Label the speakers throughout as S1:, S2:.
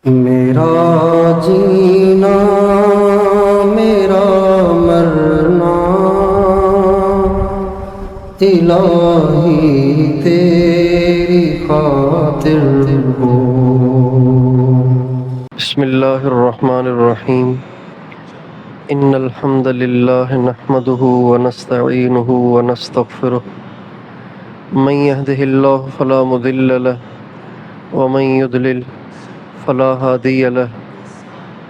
S1: میرا جینا میرا مرنا الہی تیری خاطر ہو۔ بسم اللہ الرحمن الرحیم۔ ان الحمد للہ نحمده ونستعینه ونستغفره من يهده اللہ فلا مضل له ومن يضلل فلا هادي له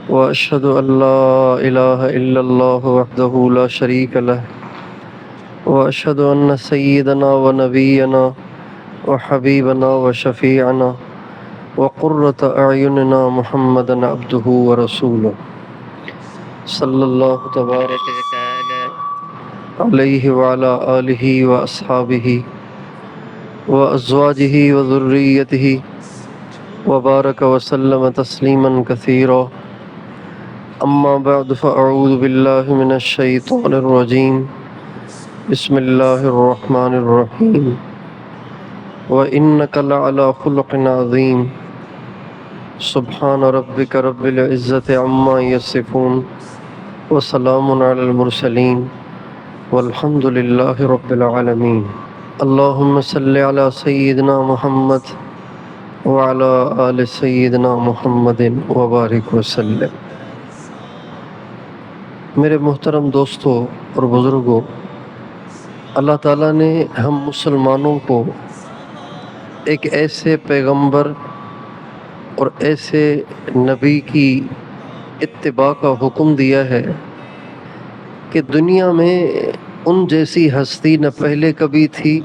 S1: وأشهد أن لا إله إلا الله وحده لا شريك له وأشهد أن سيدنا ونبينا وحبيبنا وشفيعنا وقرة أعيننا محمدا عبده ورسوله صلى الله تبارك وتعالى عليه وعلى آله وأصحابه وأزواجه وذريته وبارك وسلم تسليما كثيرا أما بعد فأعوذ بالله من الشيطان الرجيم بسم الله الرحمن الرحيم وإنك لعلى خلق عظيم سبحان ربك رب العزة عما يصفون وسلام على المرسلين والحمد لله رب العالمين اللهم صل على سيدنا محمد وعلى آل سیدنا محمد وبارک وسلم۔ میرے محترم دوستو اور بزرگوں، اللہ تعالیٰ نے ہم مسلمانوں کو ایک ایسے پیغمبر اور ایسے نبی کی اتباع کا حکم دیا ہے کہ دنیا میں ان جیسی ہستی نہ پہلے کبھی تھی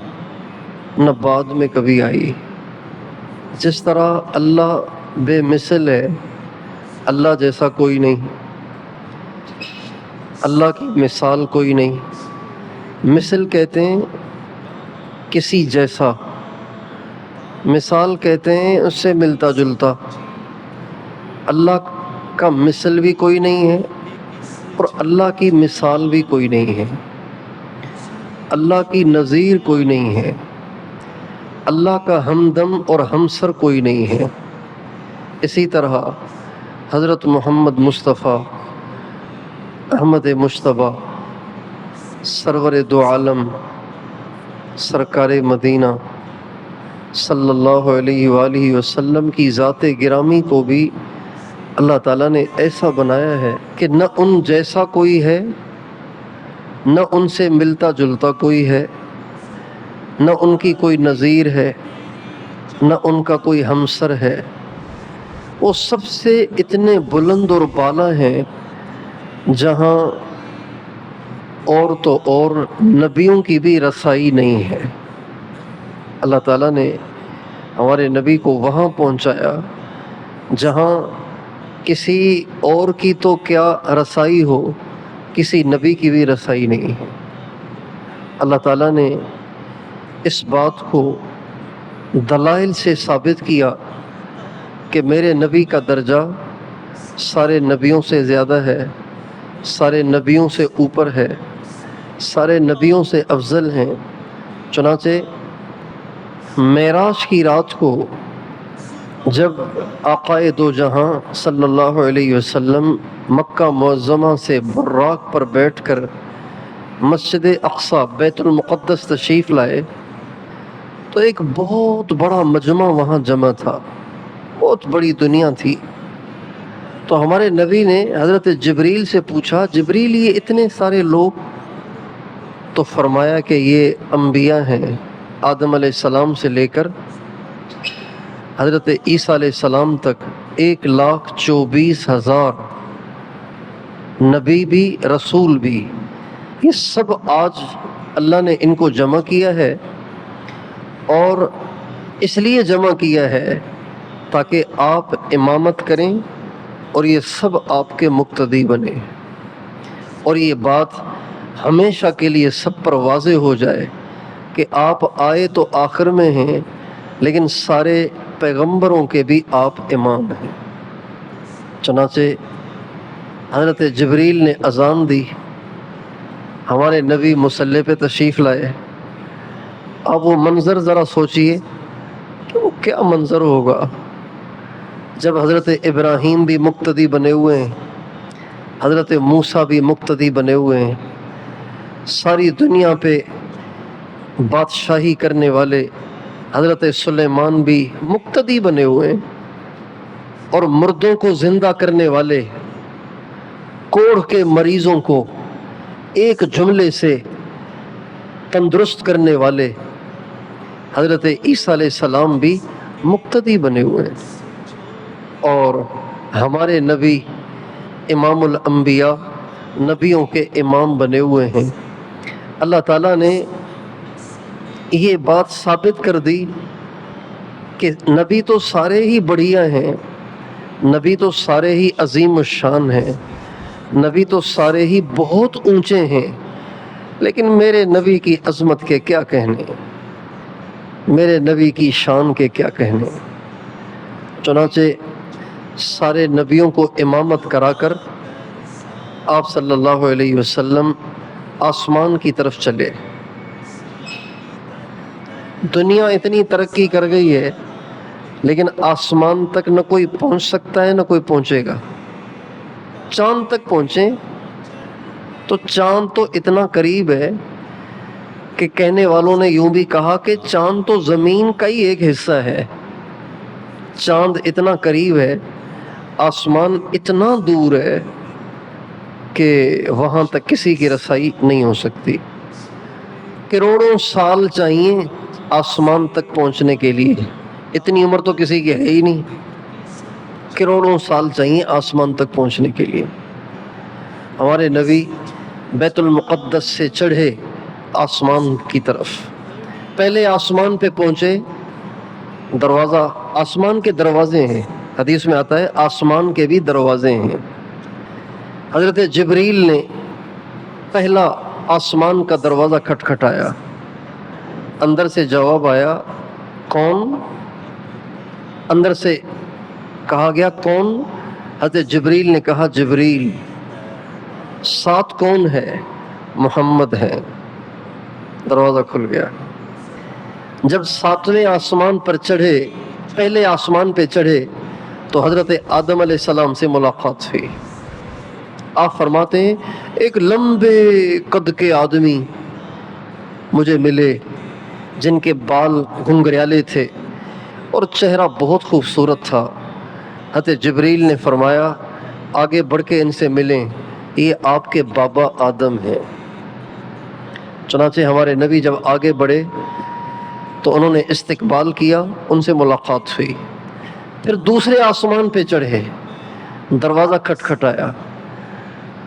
S1: نہ بعد میں کبھی آئی۔ جس طرح اللہ بے مثل ہے، اللہ جیسا کوئی نہیں، اللہ کی مثال کوئی نہیں۔ مثل کہتے ہیں کسی جیسا، مثال کہتے ہیں اس سے ملتا جلتا۔ اللہ کا مثل بھی کوئی نہیں ہے اور اللہ کی مثال بھی کوئی نہیں ہے، اللہ کی نظیر کوئی نہیں ہے، اللہ کا ہمدم اور ہمسر کوئی نہیں ہے۔ اسی طرح حضرت محمد مصطفیٰ احمد مجتبیٰ سرور دو عالم سرکار مدینہ صلی اللہ علیہ وآلہ وسلم کی ذات گرامی کو بھی اللہ تعالیٰ نے ایسا بنایا ہے کہ نہ ان جیسا کوئی ہے، نہ ان سے ملتا جلتا کوئی ہے، نہ ان کی کوئی نظیر ہے، نہ ان کا کوئی ہمسر ہے۔ وہ سب سے اتنے بلند اور بالا ہیں جہاں اور تو اور نبیوں کی بھی رسائی نہیں ہے۔ اللہ تعالیٰ نے ہمارے نبی کو وہاں پہنچایا جہاں کسی اور کی تو کیا رسائی ہو، کسی نبی کی بھی رسائی نہیں ہے۔ اللہ تعالیٰ نے اس بات کو دلائل سے ثابت کیا کہ میرے نبی کا درجہ سارے نبیوں سے زیادہ ہے، سارے نبیوں سے اوپر ہے، سارے نبیوں سے افضل ہیں۔ چنانچہ معراج کی رات کو جب آقائے دو جہاں صلی اللہ علیہ وسلم مکہ معظمہ سے براق پر بیٹھ کر مسجد اقصی بیت المقدس تشریف لائے تو ایک بہت بڑا مجمع وہاں جمع تھا، بہت بڑی دنیا تھی۔ تو ہمارے نبی نے حضرت جبریل سے پوچھا، جبریل یہ اتنے سارے لوگ؟ تو فرمایا کہ یہ انبیاء ہیں، آدم علیہ السلام سے لے کر حضرت عیسیٰ علیہ السلام تک 1,24,000 نبی بھی رسول بھی، یہ سب آج اللہ نے ان کو جمع کیا ہے، اور اس لیے جمع کیا ہے تاکہ آپ امامت کریں اور یہ سب آپ کے مقتدی بنے، اور یہ بات ہمیشہ کے لیے سب پر واضح ہو جائے کہ آپ آئے تو آخر میں ہیں لیکن سارے پیغمبروں کے بھی آپ امام ہیں۔ چنانچہ حضرت جبریل نے اذان دی، ہمارے نبی مصلی پہ تشریف لائے۔ اب وہ منظر ذرا سوچئے کہ وہ کیا منظر ہوگا جب حضرت ابراہیم بھی مقتدی بنے ہوئے ہیں، حضرت موسیٰ بھی مقتدی بنے ہوئے ہیں، ساری دنیا پہ بادشاہی کرنے والے حضرت سلیمان بھی مقتدی بنے ہوئے ہیں، اور مردوں کو زندہ کرنے والے، کوڑھ کے مریضوں کو ایک جملے سے تندرست کرنے والے حضرت عیسیٰ علیہ السلام بھی مقتدی بنے ہوئے ہیں۔ اور ہمارے نبی امام الانبیاء، نبیوں کے امام بنے ہوئے ہیں۔ اللہ تعالیٰ نے یہ بات ثابت کر دی کہ نبی تو سارے ہی بڑھیا ہیں، نبی تو سارے ہی عظیم الشان ہیں، نبی تو سارے ہی بہت اونچے ہیں، لیکن میرے نبی کی عظمت کے کیا کہنے، میرے نبی کی شان کے کیا کہنے۔ چنانچہ سارے نبیوں کو امامت کرا کر آپ صلی اللہ علیہ وسلم آسمان کی طرف چلے۔ دنیا اتنی ترقی کر گئی ہے، لیکن آسمان تک نہ کوئی پہنچ سکتا ہے نہ کوئی پہنچے گا۔ چاند تک پہنچیں تو چاند تو اتنا قریب ہے کہ کہنے والوں نے یوں بھی کہا کہ چاند تو زمین کا ہی ایک حصہ ہے۔ چاند اتنا قریب ہے، آسمان اتنا دور ہے کہ وہاں تک کسی کی رسائی نہیں ہو سکتی۔ کروڑوں سال چاہیے آسمان تک پہنچنے کے لیے، اتنی عمر تو کسی کی ہے ہی نہیں۔ کروڑوں سال چاہیے آسمان تک پہنچنے کے لیے۔ ہمارے نبی بیت المقدس سے چڑھے آسمان کی طرف، پہلے آسمان پہ پہنچے، دروازہ، آسمان کے دروازے ہیں، حدیث میں آتا ہے آسمان کے بھی دروازے ہیں۔ حضرت جبریل نے پہلا آسمان کا دروازہ کھٹکھٹایا، اندر سے جواب آیا، کون؟ اندر سے کہا گیا کون؟ حضرت جبریل نے کہا جبریل۔ ساتھ کون ہے؟ محمد ہے۔ دروازہ کھل گیا۔ جب ساتویں آسمان پر چڑھے، پہلے آسمان پہ چڑھے، تو حضرت آدم علیہ السلام سے ملاقات ہوئی۔ آپ فرماتے ہیں ایک لمبے قد کے آدمی مجھے ملے، جن کے بال گھنگریالے تھے اور چہرہ بہت خوبصورت تھا۔ حضرت جبریل نے فرمایا آگے بڑھ کے ان سے ملیں، یہ آپ کے بابا آدم ہیں۔ چنانچہ ہمارے نبی جب آگے بڑھے تو انہوں نے استقبال کیا، ان سے ملاقات ہوئی۔ پھر دوسرے آسمان پہ چڑھے، دروازہ کھٹکھٹایا،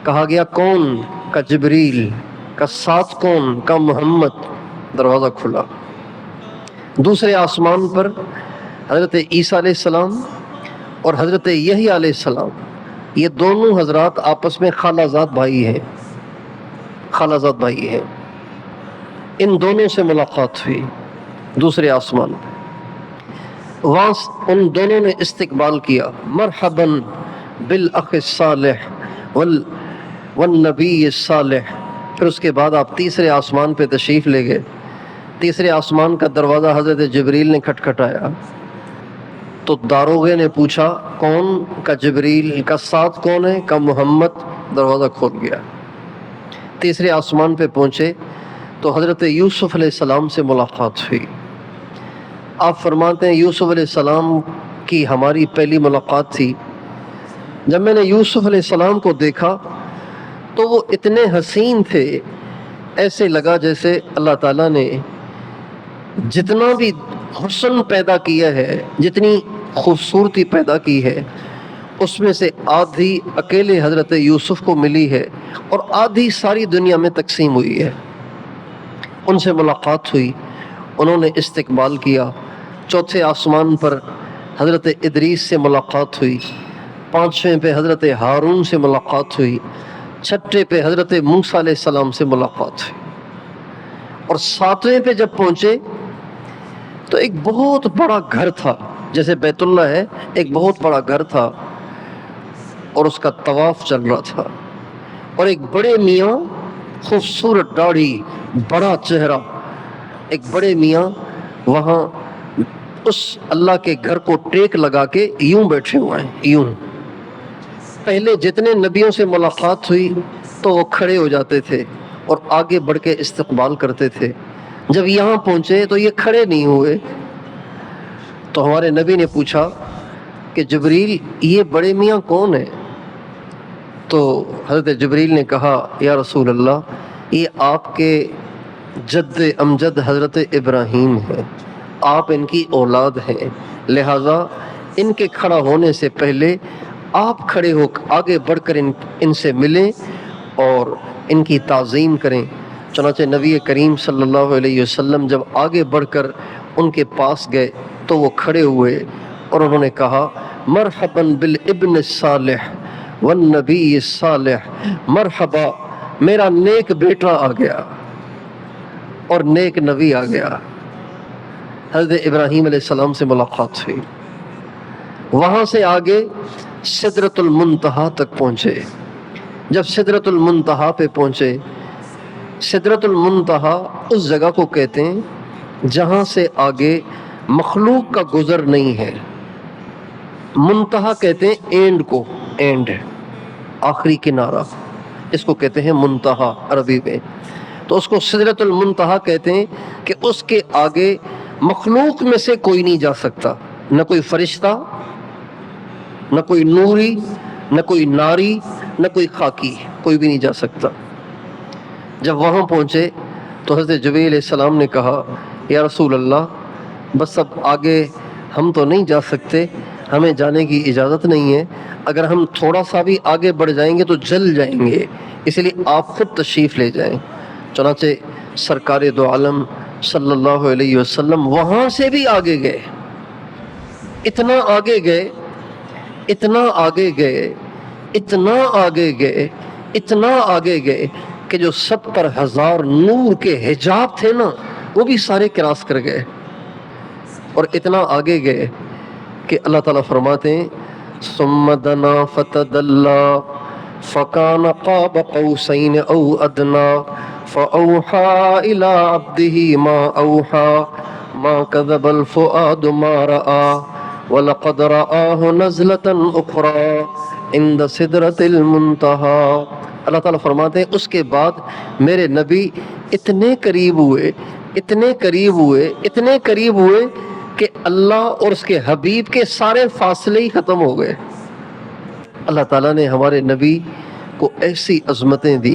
S1: کہا گیا کون؟ کا جبریل۔ کا ساتھ کون؟ کا محمد۔ دروازہ کھلا۔ دوسرے آسمان پر حضرت عیسیٰ علیہ السلام اور حضرت یحییٰ علیہ السلام، یہ دونوں حضرات آپس میں خالہ زاد بھائی ہیں، خالہ زاد بھائی ہیں۔ ان دونوں سے ملاقات ہوئی دوسرے آسمان پہ۔ وہاں ان دونوں نے استقبال کیا، مرحباً بالاخ الصالح والنبی الصالح۔ پھر اس کے بعد آپ تیسرے آسمان پہ تشریف لے گئے۔ تیسرے آسمان کا دروازہ حضرت جبریل نے کھٹکھٹایا تو داروغے نے پوچھا کون؟ کا جبریل۔ کا ساتھ کون ہے؟ کا محمد۔ دروازہ کھول گیا۔ تیسرے آسمان پہ پہنچے تو حضرت یوسف علیہ السلام سے ملاقات ہوئی۔ آپ فرماتے ہیں یوسف علیہ السلام کی ہماری پہلی ملاقات تھی۔ جب میں نے یوسف علیہ السلام کو دیکھا تو وہ اتنے حسین تھے، ایسے لگا جیسے اللہ تعالیٰ نے جتنا بھی حسن پیدا کیا ہے، جتنی خوبصورتی پیدا کی ہے، اس میں سے آدھی اکیلے حضرت یوسف کو ملی ہے اور آدھی ساری دنیا میں تقسیم ہوئی ہے۔ ان سے ملاقات ہوئی، انہوں نے استقبال کیا۔ چوتھے آسمان پر حضرت ادریس سے ملاقات ہوئی، پانچویں پہ حضرت ہارون سے ملاقات ہوئی، چھٹے پہ حضرت موسیٰ علیہ السلام سے ملاقات ہوئی، اور ساتویں پہ جب پہنچے تو ایک بہت بڑا گھر تھا، جیسے بیت اللہ ہے، ایک بہت بڑا گھر تھا اور اس کا طواف چل رہا تھا، اور ایک بڑے میاں، خوبصورت داڑھی، بڑا چہرہ، ایک بڑے میاں وہاں اس اللہ کے گھر کو ٹیک لگا کے یوں بیٹھے ہوئے ہیں، یوں۔ پہلے جتنے نبیوں سے ملاقات ہوئی تو وہ کھڑے ہو جاتے تھے اور آگے بڑھ کے استقبال کرتے تھے، جب یہاں پہنچے تو یہ کھڑے نہیں ہوئے۔ تو ہمارے نبی نے پوچھا کہ جبریل یہ بڑے میاں کون ہیں؟ تو حضرت جبریل نے کہا یا رسول اللہ یہ آپ کے جد امجد حضرت ابراہیم ہیں، آپ ان کی اولاد ہیں، لہٰذا ان کے کھڑا ہونے سے پہلے آپ کھڑے ہو آگے بڑھ کر ان سے ملیں اور ان کی تعظیم کریں۔ چنانچہ نبی کریم صلی اللہ علیہ وسلم جب آگے بڑھ کر ان کے پاس گئے تو وہ کھڑے ہوئے اور انہوں نے کہا مرحبا بالابن الصالح والنبی الصالح، مرحبا میرا نیک بیٹا آ گیا اور نیک نبی آ گیا۔ حضرت ابراہیم علیہ السلام سے ملاقات ہوئی، وہاں سے آگے سدرۃ المنتہا تک پہنچے۔ جب سدرۃ المنتہا پہ پہنچے، سدرۃ المنتہا اس جگہ کو کہتے ہیں جہاں سے آگے مخلوق کا گزر نہیں ہے۔ منتہا کہتے ہیں اینڈ کو، اینڈ آخری کنارہ، اس کو کہتے ہیں منتہا عربی میں۔ تو اس کو سدرۃ المنتہا کہتے ہیں کہ اس کے آگے مخلوق میں سے کوئی نہیں جا سکتا، نہ کوئی فرشتہ، نہ کوئی نوری، نہ کوئی ناری، نہ کوئی خاکی، کوئی بھی نہیں جا سکتا۔ جب وہاں پہنچے تو حضرت جبریل علیہ السلام نے کہا یا رسول اللہ بس اب آگے ہم تو نہیں جا سکتے، ہمیں جانے کی اجازت نہیں ہے، اگر ہم تھوڑا سا بھی آگے بڑھ جائیں گے تو جل جائیں گے، اس لیے آپ خود تشریف لے جائیں۔ چنانچہ سرکار دو عالم صلی اللہ علیہ وسلم وہاں سے بھی آگے گئے، اتنا آگے گئے، اتنا آگے گئے، اتنا آگے گئے، اتنا آگے گئے کہ جو 70,000 نور کے حجاب تھے نا وہ بھی سارے کراس کر گئے، اور اتنا آگے گئے کہ اللہ تعالیٰ فرماتے ہیں ثم دنا فتدلی فکان قاب قوسین او ادنا فاوحى الى عبده ما اوحى ما كذب الفؤاد ما رأى ولقد رآه نزلة اخرى عند سدرۃ المنتہى۔ اللہ تعالیٰ فرماتے ہیں اس کے بعد میرے نبی اتنے قریب ہوئے، اتنے قریب ہوئے، اتنے قریب ہوئے کہ اللہ اور اس کے حبیب کے سارے فاصلے ہی ختم ہو گئے۔ اللہ تعالیٰ نے ہمارے نبی کو ایسی عظمتیں دی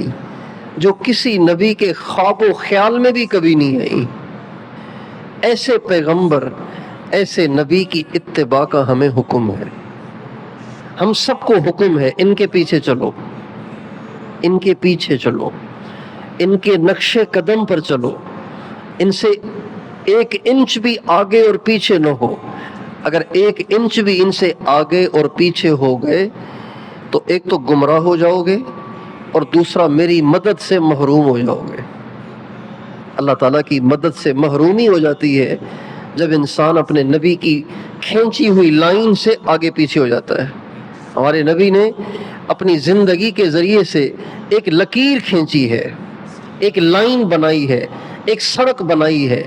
S1: جو کسی نبی کے خواب و خیال میں بھی کبھی نہیں آئی۔ ایسے پیغمبر، ایسے نبی کی اتباع کا ہمیں حکم ہے، ہم سب کو حکم ہے ان کے پیچھے چلو، ان کے پیچھے چلو، ان کے نقش قدم پر چلو، ان سے 1 انچ بھی آگے اور پیچھے نہ ہو۔ اگر 1 انچ بھی ان سے آگے اور پیچھے ہو گئے تو ایک تو گمراہ ہو جاؤ گے اور دوسرا میری مدد سے محروم ہو جاؤ گے۔ اللہ تعالیٰ کی مدد سے محرومی ہو جاتی ہے جب انسان اپنے نبی کی کھینچی ہوئی لائن سے آگے پیچھے ہو جاتا ہے۔ ہمارے نبی نے اپنی زندگی کے ذریعے سے ایک لکیر کھینچی ہے، ایک لائن بنائی ہے، ایک سڑک بنائی ہے،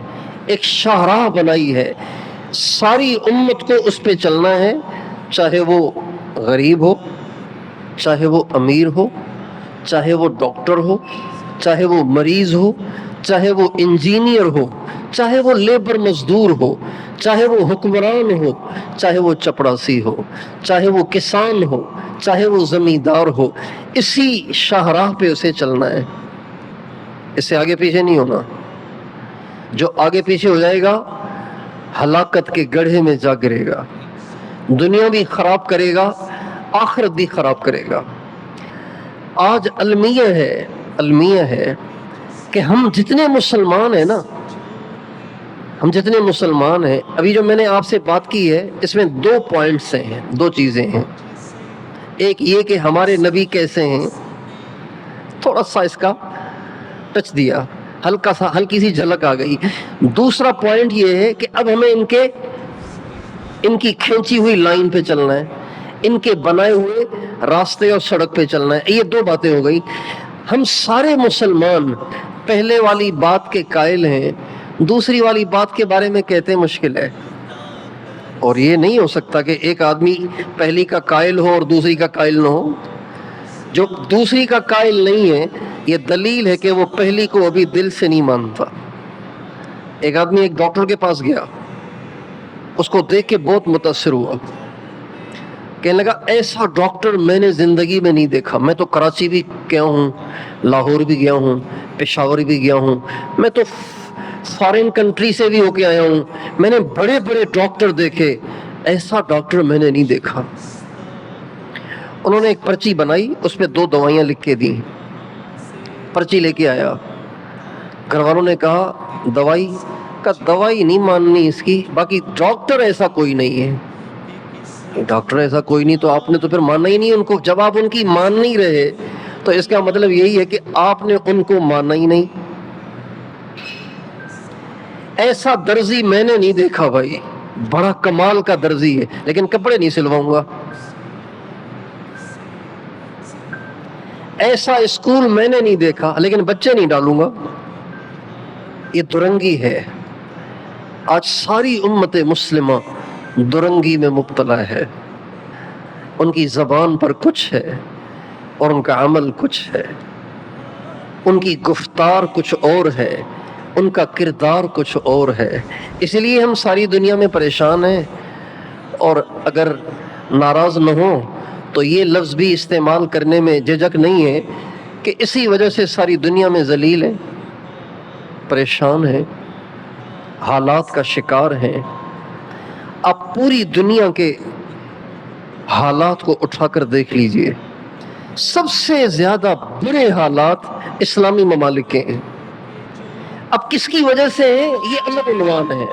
S1: ایک شاہراہ بنائی ہے، ساری امت کو اس پہ چلنا ہے، چاہے وہ غریب ہو، چاہے وہ امیر ہو، چاہے وہ ڈاکٹر ہو، چاہے وہ مریض ہو، چاہے وہ انجینئر ہو، چاہے وہ لیبر مزدور ہو، چاہے وہ حکمران ہو، چاہے وہ چپڑاسی ہو، چاہے وہ کسان ہو، چاہے وہ زمیندار ہو، اسی شاہراہ پہ اسے چلنا ہے، اس سے آگے پیچھے نہیں ہونا۔ جو آگے پیچھے ہو جائے گا ہلاکت کے گڑھے میں جا گرے گا، دنیا بھی خراب کرے گا، آخرت بھی خراب کرے گا۔ آج المیہ ہے کہ ہم جتنے مسلمان ہیں نا، ہم جتنے مسلمان ہیں، ابھی جو میں نے آپ سے بات کی ہے اس میں 2 پوائنٹس ہیں، 2 چیزیں ہیں۔ ایک یہ کہ ہمارے نبی کیسے ہیں، تھوڑا سا اس کا ٹچ دیا، ہلکی سی جھلک آ گئی۔ دوسرا پوائنٹ یہ ہے کہ اب ہمیں ان کی کھینچی ہوئی لائن پہ چلنا ہے، ان کے بنائے ہوئے راستے اور سڑک پہ چلنا ہے۔ یہ 2 باتیں ہو گئی۔ ہم سارے مسلمان پہلے والی بات کے قائل ہیں، دوسری والی بات کے بارے میں کہتے ہیں مشکل ہے۔ اور یہ نہیں ہو سکتا کہ ایک آدمی پہلی کا قائل ہو اور دوسری کا قائل نہ ہو. جو دوسری کا قائل نہیں ہے یہ دلیل ہے کہ وہ پہلی کو ابھی دل سے نہیں مانتا. ایک آدمی ایک ڈاکٹر کے پاس گیا, اس کو دیکھ کے بہت متاثر ہوا, کہنے لگا ایسا ڈاکٹر میں نے زندگی میں نہیں دیکھا. میں تو کراچی بھی گیا ہوں, لاہور بھی گیا ہوں, پشاور بھی گیا ہوں, میں تو فارن کنٹری سے بھی ہو کے آیا ہوں, میں نے بڑے بڑے ڈاکٹر دیکھے, ایسا ڈاکٹر میں نے نہیں دیکھا. انہوں نے ایک پرچی بنائی, اس پہ 2 دوائیاں لکھ کے دی. پرچی لے کے آیا, گھر والوں نے کہا دوائی کا دوائی نہیں ماننی اس کی, باقی ڈاکٹر ایسا کوئی نہیں ہے. ڈاکٹر ایسا کوئی نہیں تو آپ نے تو پھر ماننا ہی نہیں ان کو. جب آپ ان کی مان نہیں رہے تو اس کا مطلب یہی ہے کہ آپ نے ان کو ماننا ہی نہیں. ایسا درزی میں نے نہیں دیکھا بھائی, بڑا کمال کا درزی ہے لیکن کپڑے نہیں سلواؤں گا. ایسا اسکول میں نے نہیں دیکھا لیکن بچے نہیں ڈالوں گا. یہ درنگی ہے. آج ساری امت مسلمہ درنگی میں مبتلا ہے. ان کی زبان پر کچھ ہے اور ان کا عمل کچھ ہے. ان کی گفتار کچھ اور ہے, ان کا کردار کچھ اور ہے. اس لیے ہم ساری دنیا میں پریشان ہیں. اور اگر ناراض نہ ہوں تو یہ لفظ بھی استعمال کرنے میں جھجک نہیں ہے کہ اسی وجہ سے ساری دنیا میں ذلیل ہیں, پریشان ہیں, حالات کا شکار ہیں. آپ پوری دنیا کے حالات کو اٹھا کر دیکھ لیجئے, سب سے زیادہ برے حالات اسلامی ممالک کے ہیں. اب کس کی وجہ سے ہے یہ الگ عنوان ہے,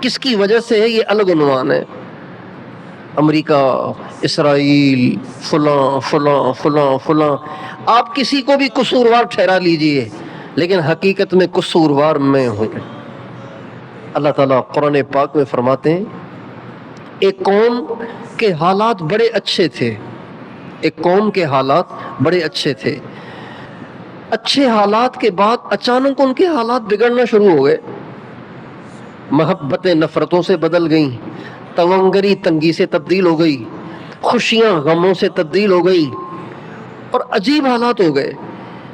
S1: کس کی وجہ سے ہے یہ الگ عنوان ہے. امریکہ, اسرائیل, فلاں فلاں فلاں فلاں, آپ کسی کو بھی قصوروار ٹھہرا لیجئے لیکن حقیقت میں قصوروار میں ہوں. اللہ تعالیٰ قرآن پاک میں فرماتے ہیں ایک قوم کے حالات بڑے اچھے تھے, ایک قوم کے حالات بڑے اچھے تھے, اچھے حالات کے بعد اچانک ان کے حالات بگڑنا شروع ہو گئے. محبتیں نفرتوں سے بدل گئیں, تونگری تنگی سے تبدیل ہو گئی, خوشیاں غموں سے تبدیل ہو گئی اور عجیب حالات ہو گئے.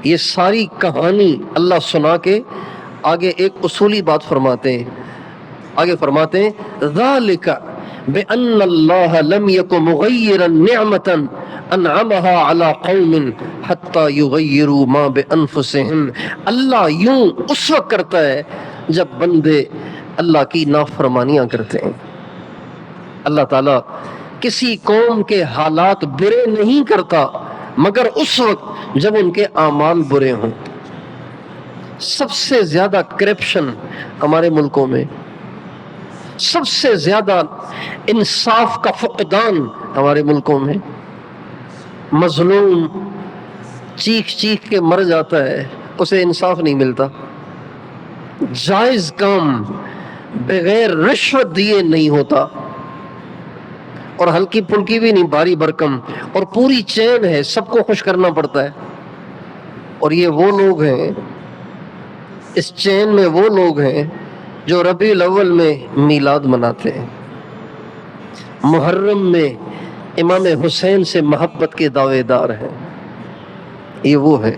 S1: یہ ساری کہانی اللہ سنا کے آگے ایک اصولی بات فرماتے ہیں. آگے فرماتے ہیں ذالک بأن اللہ لم یک مغیرا نعمتا انعمها على قوم حتى یغیروا ما بانفسهم. اللہ یوں اس وقت کرتا ہے جب بندے اللہ کی نافرمانیاں کرتے ہیں. اللہ تعالیٰ کسی قوم کے حالات برے نہیں کرتا مگر اس وقت جب ان کے اعمال برے ہوں. سب سے زیادہ کرپشن ہمارے ملکوں میں, سب سے زیادہ انصاف کا فقدان ہمارے ملکوں میں. مظلوم چیخ چیخ کے مر جاتا ہے, اسے انصاف نہیں ملتا. جائز کام بغیر رشوت دیے نہیں ہوتا, اور ہلکی پھلکی بھی نہیں, بھاری بھرکم, اور پوری چین ہے, سب کو خوش کرنا پڑتا ہے. اور یہ وہ لوگ ہیں, اس چین میں وہ لوگ ہیں جو ربیع الاول میں میلاد مناتے ہیں, محرم میں امام حسین سے محبت کے دعوے دار ہیں. یہ وہ ہیں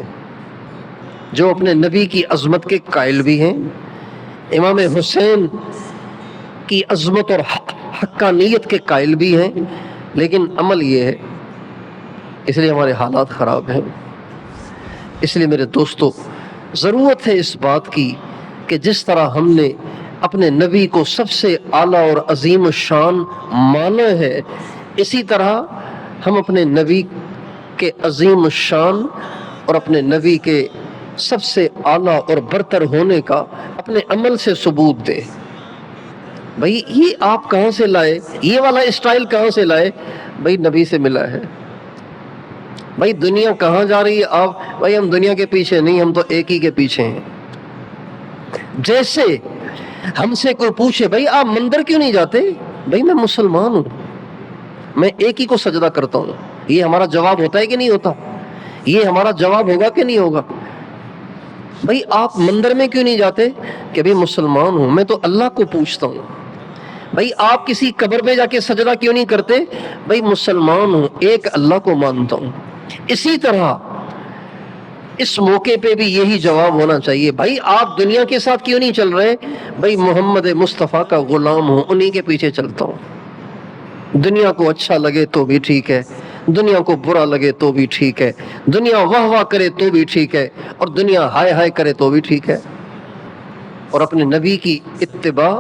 S1: جو اپنے نبی کی عظمت کے قائل بھی ہیں, امام حسین کی عظمت اور حقانیت کے قائل بھی ہیں, لیکن عمل یہ ہے. اس لیے ہمارے حالات خراب ہیں. اس لیے میرے دوستو ضرورت ہے اس بات کی کہ جس طرح ہم نے اپنے نبی کو سب سے اعلیٰ اور عظیم الشان مانا ہے, اسی طرح ہم اپنے نبی کے عظیم الشان اور اپنے نبی کے سب سے اعلیٰ اور برتر ہونے کا اپنے عمل سے ثبوت دیں. بھائی یہ آپ کہاں سے لائے, یہ والا اسٹائل کہاں سے لائے؟ بھائی نبی سے ملا ہے. بھائی دنیا کہاں جا رہی ہے آپ؟ بھائی ہم دنیا کے پیچھے نہیں, ہم تو ایک ہی کے پیچھے ہیں. جیسے ہم سے کوئی پوچھے بھائی آپ مندر کیوں نہیں جاتے؟ بھائی میں مسلمان ہوں, میں ایک ہی کو سجدہ کرتا ہوں. یہ ہمارا جواب ہوتا ہے کہ نہیں ہوتا؟ یہ ہمارا جواب ہوگا کہ نہیں ہوگا؟ بھائی آپ مندر میں کیوں نہیں جاتے؟ کہ بھائی مسلمان ہوں, میں تو اللہ کو پوچھتا ہوں. بھائی آپ کسی قبر پہ جا کے سجدہ کیوں نہیں کرتے؟ بھائی مسلمان ہوں، ایک اللہ کو مانتا ہوں۔ اسی طرح اس موقع پہ بھی یہی جواب ہونا چاہیے، بھائی آپ دنیا کے ساتھ کیوں نہیں چل رہے؟ بھائی محمد مصطفیٰ کا غلام ہوں، انہی کے پیچھے چلتا ہوں۔ دنیا کو اچھا لگے تو بھی ٹھیک ہے، دنیا کو برا لگے تو بھی ٹھیک ہے، دنیا واہ واہ کرے تو بھی ٹھیک ہے، اور دنیا ہائے ہائے کرے تو بھی ٹھیک ہے۔ اور اپنے نبی کی اتباع،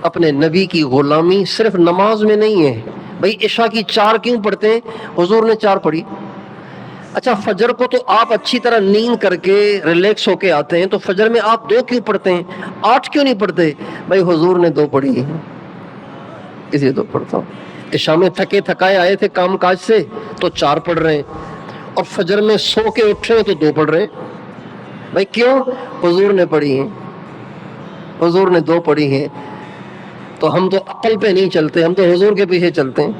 S1: اپنے نبی کی غلامی صرف نماز میں نہیں ہے۔ بھائی عشاء کی 4 کیوں پڑھتے ہیں؟ حضور نے 4 پڑھی۔ اچھا فجر کو تو آپ اچھی طرح نیند کر کے ریلیکس ہو کے آتے ہیں، تو فجر میں آپ 2 کیوں پڑھتے ہیں؟ 8 کیوں نہیں پڑھتے؟ بھائی حضور نے 2 پڑھی ہیں، اس لیے 2 پڑھتا ہوں۔ عشاء میں تھکے تھکائے آئے تھے کام کاج سے تو 4 پڑھ رہے ہیں، اور فجر میں سو کے اٹھے تو 2 پڑھ رہے ہیں۔ بھائی کیوں؟ حضور نے پڑھی ہیں، حضور نے 2 پڑھی ہیں۔ تو ہم تو عقل پہ نہیں چلتے، ہم تو حضور کے پیچھے چلتے ہیں۔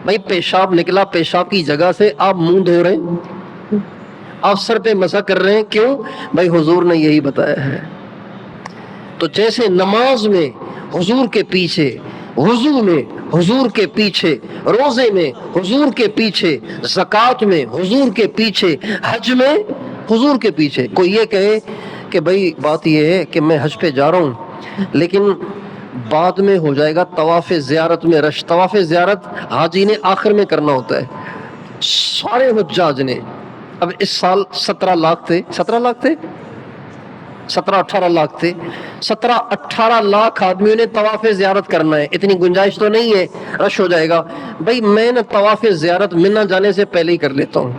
S1: بھائی پیشاب نکلا، پیشاب کی جگہ سے آپ منہ دھو رہے ہیں، آپ سر پہ مسح کر رہے ہیں، کیوں؟ بھائی حضور نے یہی بتایا ہے۔ تو جیسے نماز میں حضور کے پیچھے، وضو میں حضور کے پیچھے، روزے میں حضور کے پیچھے، زکوٰۃ میں حضور کے پیچھے، حج میں حضور کے پیچھے۔ کوئی یہ کہے کہ بھائی بات یہ ہے کہ میں حج پہ جا رہا ہوں لیکن بعد میں ہو جائے گا طواف زیارت میں رش۔ طواف زیارت حاجی نے آخر میں کرنا ہوتا ہے، سارے حجاج نے۔ اب اس سال 17 لاکھ تھے، 17 لاکھ تھے، 17-18 لاکھ تھے، 17-18 لاکھ آدمیوں نے طواف زیارت کرنا ہے۔ اتنی گنجائش تو نہیں ہے، رش ہو جائے گا۔ بھائی میں نے طواف زیارت منا جانے سے پہلے ہی کر لیتا ہوں،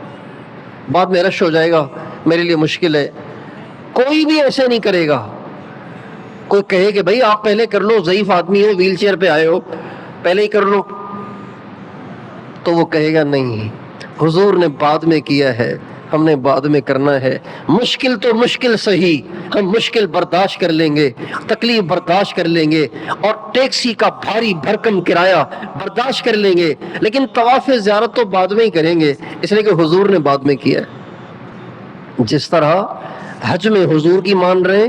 S1: بعد میں رش ہو جائے گا، میرے لیے مشکل ہے۔ کوئی بھی ایسے نہیں کرے گا۔ کوئی کہے کہ بھائی آپ پہلے کر لو، ضعیف آدمی ہو، ویل چیئر پہ آئے ہو، پہلے ہی کر لو، تو وہ کہے گا نہیں، حضور نے بعد میں کیا ہے، ہم نے بعد میں کرنا ہے۔ مشکل تو مشکل صحیح، ہم مشکل برداشت کر لیں گے، تکلیف برداشت کر لیں گے، اور ٹیکسی کا بھاری بھرکم کرایہ برداشت کر لیں گے، لیکن طواف زیارت تو بعد میں ہی کریں گے، اس لیے کہ حضور نے بعد میں کیا ہے۔ جس طرح حج میں حضور کی مان رہے،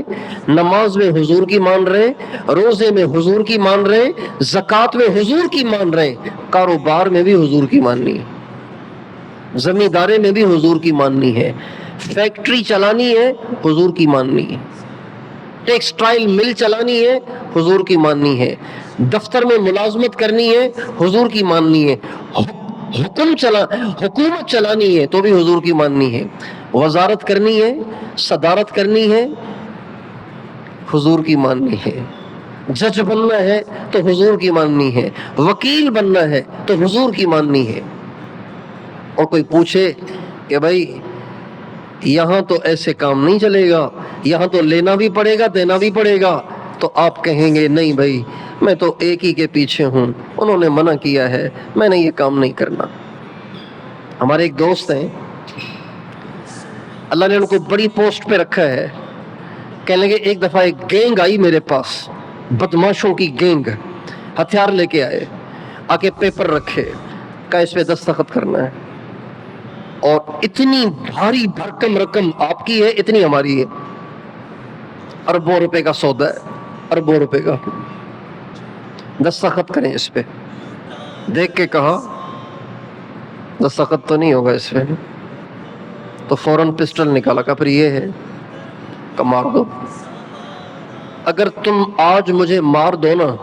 S1: نماز میں حضور کی مان رہے، روزے میں حضور کی مان رہے، زکوٰۃ میں حضور کی مان رہے، کاروبار میں بھی حضور کی ماننی ہے، زمینداری میں بھی حضور کی ماننی ہے، فیکٹری چلانی ہے حضور کی ماننی ہے، ٹیکسٹائل مل چلانی ہے حضور کی ماننی ہے، دفتر میں ملازمت کرنی ہے حضور کی ماننی ہے، حکومت چلانی ہے تو بھی حضور کی ماننی ہے، وزارت کرنی ہے، صدارت کرنی ہے، حضور کی ماننی ہے، جج بننا ہے تو حضور کی ماننی ہے، وکیل بننا ہے تو حضور کی ماننی ہے۔ اور کوئی پوچھے کہ بھائی یہاں تو ایسے کام نہیں چلے گا، یہاں تو لینا بھی پڑے گا دینا بھی پڑے گا، تو آپ کہیں گے نہیں بھائی میں تو ایک ہی کے پیچھے ہوں، انہوں نے منع کیا ہے، میں نے یہ کام نہیں کرنا۔ ہمارے ایک دوست ہیں، اللہ نے ان کو بڑی پوسٹ پہ رکھا ہے، کہنے لگے ایک دفعہ ایک گینگ آئی میرے پاس، بدماشوں کی گینگ، ہتھیار لے کے آئے، آ کے پیپر رکھے، کہا اس پہ دستخط کرنا ہے، اور اتنی بھاری بھرکم رقم آپ کی ہے، اتنی ہماری ہے، اربوں روپے کا سودا ہے، اربوں روپے کا، دستخط کریں اس پہ۔ دیکھ کے کہا دستخط تو نہیں ہوگا اس پہ، تو فوراً پسٹل نکالا، کہا پھر یہ ہے، کہ مار دو، اگر تم آج مجھے مار دو نا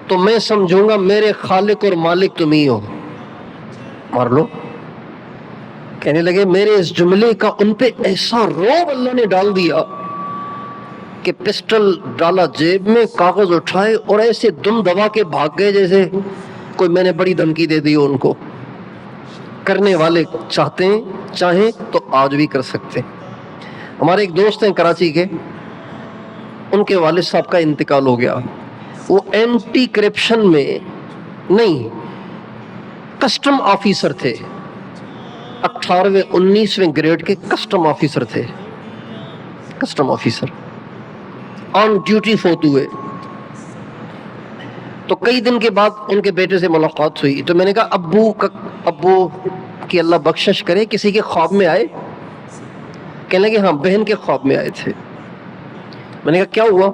S1: تو میں سمجھوں گا میرے خالق اور مالک تم ہی ہو، مار لو۔ کہنے لگے میرے اس جملے کا ان پہ ایسا رعب اللہ نے ڈال دیا کہ پسٹل ڈالا جیب میں، کاغذ اٹھائے اور ایسے دم دبا کے بھاگ گئے جیسے کوئی میں نے بڑی دھمکی دے دی ان کو۔ کرنے والے چاہیں تو آج بھی کر سکتے ہیں۔ ہمارے ایک دوست ہیں کراچی کے، ان کے والد صاحب کا انتقال ہو گیا، وہ اینٹی کرپشن میں نہیں، کسٹم آفیسر تھے، 18ویں 19ویں گریڈ کے کسٹم آفیسر تھے، کسٹم آفیسر آن ڈیوٹی فوت ہوئے۔ تو کئی دن کے بعد ان کے بیٹے سے ملاقات ہوئی، تو میں نے کہا ابو کی اللہ بخشش کرے، کسی کے خواب میں آئے؟ کہنے لگے ہاں بہن کے خواب میں آئے تھے۔ میں نے کہا کیا ہوا؟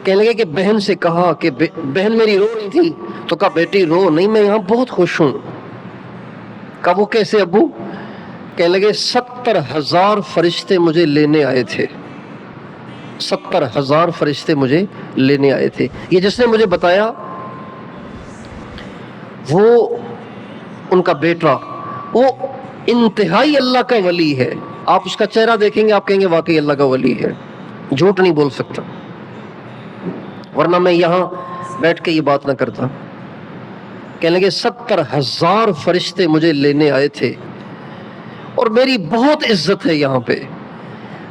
S1: کہنے لگے کہ بہن سے کہا کہ بہن میری رو رہی تھی، تو کہا بیٹی رو نہیں، میں یہاں بہت خوش ہوں۔ کہا وہ کیسے ابو؟ کہنے لگے 70,000 فرشتے مجھے لینے آئے تھے، 70,000 فرشتے مجھے لینے آئے تھے۔ یہ جس نے مجھے بتایا وہ ان کا بیٹا، وہ انتہائی اللہ کا ولی ہے۔ آپ اس کا چہرہ دیکھیں گے آپ کہیں گے واقعی اللہ کا ولی ہے، جھوٹ نہیں بول سکتا، ورنہ میں یہاں بیٹھ کے یہ بات نہ کرتا۔ کہنے لگے 70,000 فرشتے مجھے لینے آئے تھے اور میری بہت عزت ہے یہاں پہ۔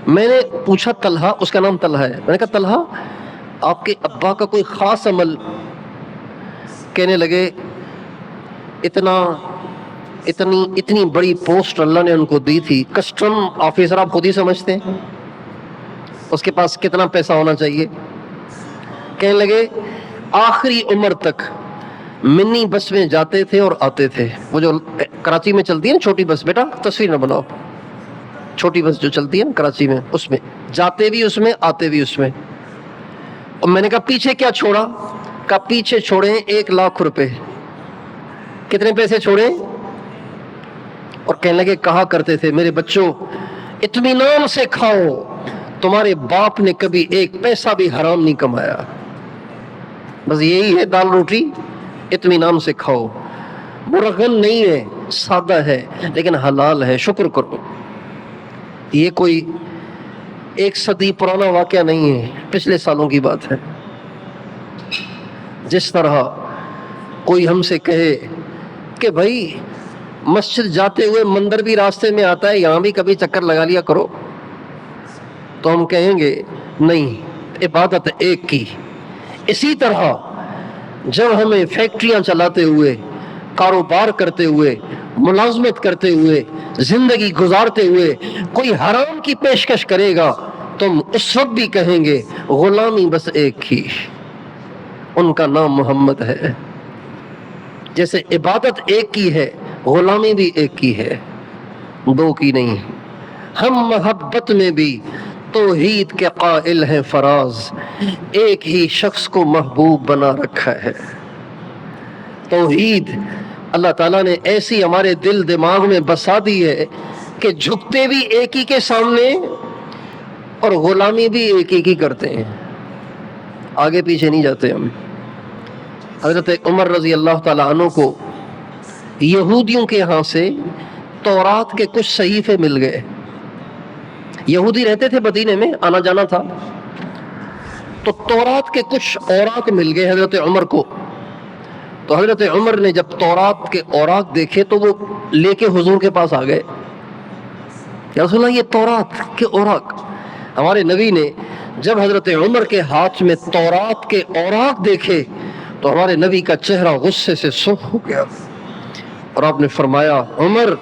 S1: میں نے پوچھا طلحہ، اس کا نام طلحہ ہے، میں نے کہا طلحہ آپ کے ابا کا کوئی خاص عمل؟ کہنے لگے اتنی بڑی پوسٹ اللہ نے ان کو دی تھی، کسٹم آفیسر، آپ خود ہی سمجھتے ہیں اس کے پاس کتنا پیسہ ہونا چاہیے۔ کہنے لگے آخری عمر تک منی بس میں جاتے تھے اور آتے تھے، وہ جو کراچی میں چلتی ہے نا چھوٹی بس، بیٹا تصویر نہ بناؤ، چھوٹی بس جو چلتی ہے نا کراچی میں، اس میں جاتے بھی اس میں آتے بھی اس میں۔ اور میں نے کہا پیچھے کیا چھوڑا؟ کہا پیچھے چھوڑے 1,00,000 روپے۔ کتنے پیسے چھوڑے؟ اور کہنے لگے کہا کرتے تھے میرے بچوں اطمینان سے کھاؤ، تمہارے باپ نے کبھی 1 پیسہ بھی حرام نہیں کمایا، بس یہی ہے دال روٹی، اطمینان سے کھاؤ، مرغن نہیں ہے، سادہ ہے لیکن حلال ہے، شکر کرو۔ یہ کوئی 1 صدی پرانا واقعہ نہیں ہے، پچھلے سالوں کی بات ہے۔ جس طرح کوئی ہم سے کہے کہ بھائی مسجد جاتے ہوئے مندر بھی راستے میں آتا ہے، یہاں بھی کبھی چکر لگا لیا کرو، تو ہم کہیں گے نہیں، عبادت ایک کی۔ اسی طرح جب ہمیں فیکٹریاں چلاتے ہوئے، کاروبار کرتے ہوئے، ملازمت کرتے ہوئے، زندگی گزارتے ہوئے کوئی حرام کی پیشکش کرے گا تو ہم اس وقت بھی کہیں گے غلامی بس ایک ہی، ان کا نام محمد ہے۔ جیسے عبادت ایک کی ہے، غلامی بھی ایک کی ہے، 2 کی نہیں۔ ہم محبت میں بھی توحید کے قائل ہیں فراز، ایک ہی شخص کو محبوب بنا رکھا ہے۔ توحید اللہ تعالیٰ نے ایسی ہمارے دل دماغ میں بسا دی ہے کہ جھکتے بھی ایک ہی کے سامنے اور غلامی بھی ایک ہی کی کرتے ہیں، آگے پیچھے نہیں جاتے ہم۔ حضرت عمر رضی اللہ تعالیٰ عنہ کو یہودیوں کے ہاں سے تورات کے کچھ صحیفے مل گئے۔ یہودی رہتے تھے مدینے میں، آنا جانا تھا، تو تورات کے کچھ اوراق مل گئے حضرت عمر کو۔ تو حضرت عمر نے جب تورات کے اوراق دیکھے تو وہ لے کے حضور کے پاس آ گئے، یا رسول اللہ یہ تورات کے اوراق۔ ہمارے نبی نے جب حضرت عمر کے ہاتھ میں تورات کے اوراق دیکھے تو ہمارے نبی کا چہرہ غصے سے سرخ ہو گیا، اور آپ نے فرمایا عمر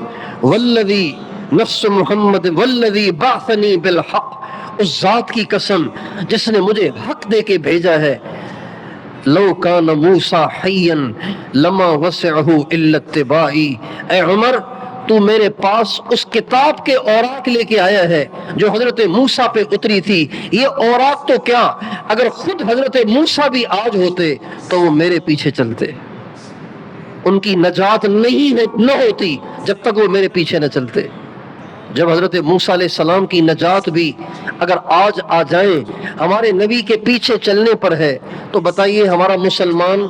S1: والذی نفس محمد والذی بعثنی بالحق، اس ذات کی قسم جس نے مجھے حق دے کے بھیجا ہے، لو کان موسیٰ حیا لما وسعہ الا اتباعی، اے عمر تو میرے پاس اس کتاب کے اوراق لے کے آیا ہے جو حضرت موسیٰ پہ اتری تھی۔ یہ اوراق تو کیا، اگر خود حضرت موسیٰ بھی آج ہوتے تو وہ میرے پیچھے چلتے، ان کی نجات نہ ہوتی جب تک وہ میرے پیچھے نہ چلتے۔ جب حضرت موسیٰ علیہ السلام کی نجات بھی اگر آج آ جائیں ہمارے نبی کے پیچھے چلنے پر ہے، تو بتائیے ہمارا مسلمان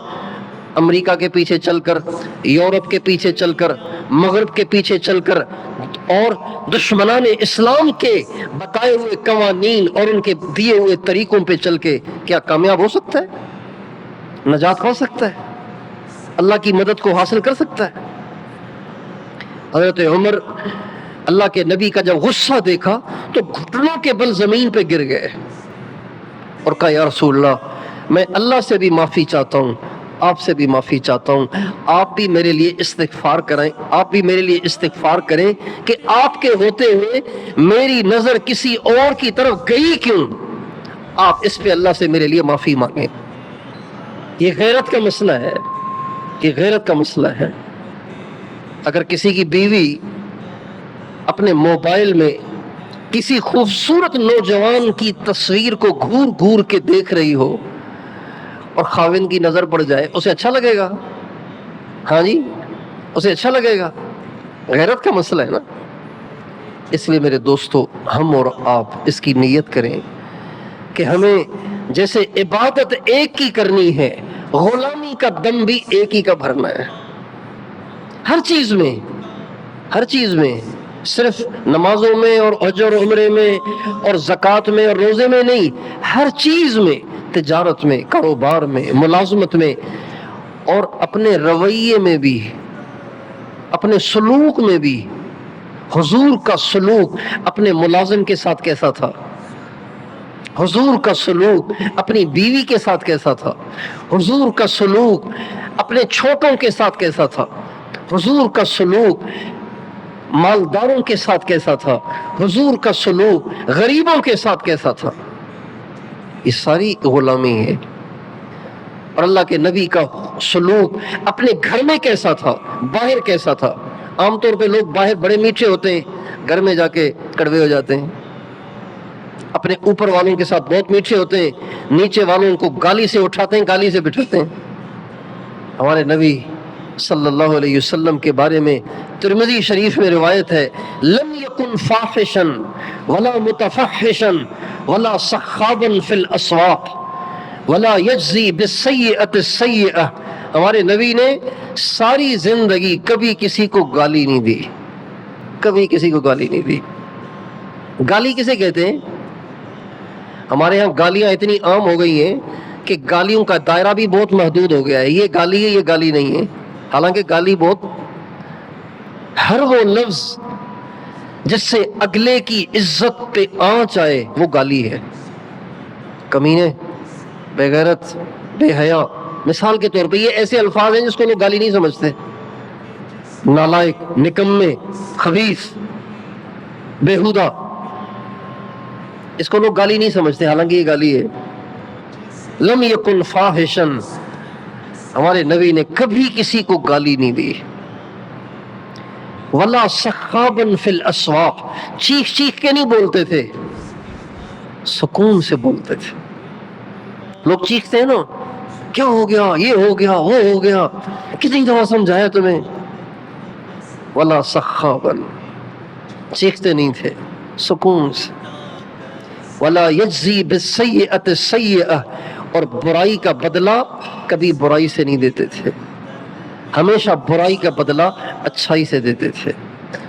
S1: امریکہ کے پیچھے چل کر، یورپ کے پیچھے چل کر، مغرب کے پیچھے چل کر اور دشمنان اسلام کے بتائے ہوئے قوانین اور ان کے دیے ہوئے طریقوں پہ چل کے کیا کامیاب ہو سکتا ہے؟ نجات پا سکتا ہے؟ اللہ کی مدد کو حاصل کر سکتا ہے؟ حضرت عمر اللہ کے نبی کا جب غصہ دیکھا تو گھٹنوں کے بل زمین پہ گر گئے اور کہا یا رسول اللہ میں اللہ سے بھی معافی چاہتا ہوں، آپ سے بھی معافی چاہتا ہوں، آپ بھی میرے لیے استغفار کریں، آپ بھی میرے لیے استغفار کریں کہ آپ کے ہوتے ہوئے میری نظر کسی اور کی طرف گئی کیوں، آپ اس پہ اللہ سے میرے لیے معافی مانگیں۔ یہ غیرت کا مسئلہ ہے، یہ غیرت کا مسئلہ ہے۔ اگر کسی کی بیوی اپنے موبائل میں کسی خوبصورت نوجوان کی تصویر کو گھور گھور کے دیکھ رہی ہو اور خاوند کی نظر پڑ جائے، اسے اچھا لگے گا؟ ہاں جی، اسے اچھا لگے گا؟ غیرت کا مسئلہ ہے نا۔ اس لیے میرے دوستو، ہم اور آپ اس کی نیت کریں کہ ہمیں جیسے عبادت ایک کی کرنی ہے، غلامی کا دم بھی ایک ہی کا بھرنا ہے۔ ہر چیز میں، ہر چیز میں، صرف نمازوں میں اور حج اور عمرے میں اور زکوٰۃ میں اور روزے میں نہیں، ہر چیز میں، تجارت میں، کاروبار میں، ملازمت میں، اور اپنے رویے میں بھی، اپنے سلوک میں بھی۔ حضور کا سلوک اپنے ملازم کے ساتھ کیسا تھا؟ حضور کا سلوک اپنی بیوی کے ساتھ کیسا تھا؟ حضور کا سلوک اپنے چھوٹوں کے ساتھ کیسا تھا؟ حضور کا سلوک مالداروں کے ساتھ کیسا تھا؟ حضور کا سلوک غریبوں کے ساتھ کیسا تھا؟ یہ ساری غلامی ہے۔ اور اللہ کے نبی کا سلوک اپنے گھر میں کیسا تھا، باہر کیسا تھا؟ عام طور پہ لوگ باہر بڑے میٹھے ہوتے ہیں، گھر میں جا کے کڑوے ہو جاتے ہیں۔ اپنے اوپر والوں کے ساتھ بہت میٹھے ہوتے ہیں، نیچے والوں کو گالی سے اٹھاتے ہیں، گالی سے بٹھاتے ہیں۔ ہمارے نبی صلی اللہ علیہ وسلم کے بارے میں ترمذی شریف میں روایت ہے، لم یکن فاحشا ولا متفحشا ولا سخابا فی الاسواق ولا یجزی بالسیئۃ السیئۃ۔ ہمارے نبی نے ساری زندگی کبھی کسی کو گالی نہیں دی، کبھی کسی کو گالی نہیں دی۔ گالی کسے کہتے ہیں؟ ہمارے ہاں گالیاں اتنی عام ہو گئی ہیں کہ گالیوں کا دائرہ بھی بہت محدود ہو گیا ہے۔ یہ گالی ہے، یہ گالی نہیں ہے، حالانکہ گالی بہت، ہر وہ لفظ جس سے اگلے کی عزت پہ آنچ آئے وہ گالی ہے۔ کمینے، بے غیرت، بے حیا، مثال کے طور پہ یہ ایسے الفاظ ہیں جس کو لوگ گالی نہیں سمجھتے۔ نالائق، نکمے، خبیث، بیہودہ، اس کو لوگ گالی نہیں سمجھتے، حالانکہ یہ گالی ہے۔ لم یکن فاحشا، ہمارے نبی نے کبھی کسی کو گالی نہیں دی۔ ولا سخابا فی الاسواق، چیخ چیخ کے نہیں بولتے تھے، سکون سے بولتے تھے۔ لوگ چیختے ہیں نا، کیا ہو گیا، یہ ہو گیا، وہ ہو گیا، کتنی دفعہ سمجھایا تمہیں؟ ولا سخابا، چیختے نہیں تھے، سکون سے۔ ولا یجزی بالسیئۃ السیئۃ، اور برائی کا بدلہ کبھی برائی سے نہیں دیتے تھے، ہمیشہ برائی کا بدلہ اچھائی سے دیتے تھے۔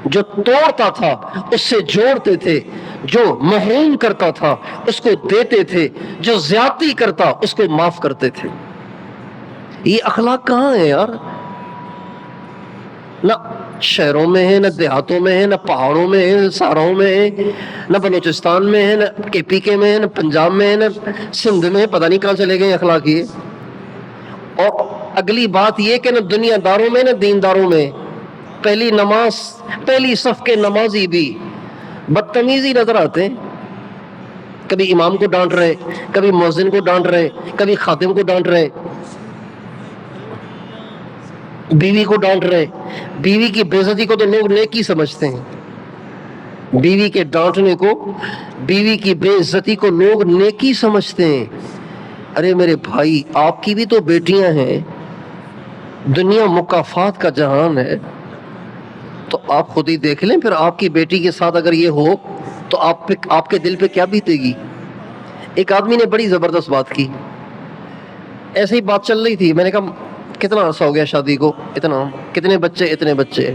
S1: جو توڑتا تھا اس سے جوڑتے تھے، جو محروم کرتا تھا اس کو دیتے تھے، جو زیادتی کرتا اس کو معاف کرتے تھے۔ یہ اخلاق کہاں ہے یار؟ نہ شہروں میں ہے، نہ دیہاتوں میں ہے، نہ پہاڑوں میں ہے، سہراؤں میں ہے، نہ بلوچستان میں ہے، نہ کے پی کے میں ہے، نہ پنجاب میں ہے، نہ سندھ میں ہے، پتہ نہیں کہاں چلے گئے اخلاق یہ۔ اور اگلی بات یہ کہ نہ دنیا داروں میں نہ دینداروں میں، پہلی نماز، پہلی صف کے نمازی بھی بدتمیزی نظر آتے ہیں۔ کبھی امام کو ڈانٹ رہے، کبھی مؤذن کو ڈانٹ رہے، کبھی خادم کو ڈانٹ رہے، بیوی کو ڈانٹ رہے۔ بیوی کی بے عزتی کو تو لوگ نیکی سمجھتے ہیں، بیوی کے ڈانٹنے کو، بیوی کی بے عزتی کو لوگ نیکی سمجھتے ہیں۔ ارے میرے بھائی، آپ کی بھی تو بیٹیاں ہیں، دنیا مکافات کا جہان ہے، تو آپ خود ہی دیکھ لیں، پھر آپ کی بیٹی کے ساتھ اگر یہ ہو تو آپ کے دل پہ کیا بیتے گی؟ ایک آدمی نے بڑی زبردست بات کی، ایسے ہی بات چل رہی تھی، میں نے کہا کتنا عرصہ ہو گیا شادی کو؟ اتنا۔ کتنے بچے؟ اتنے بچے۔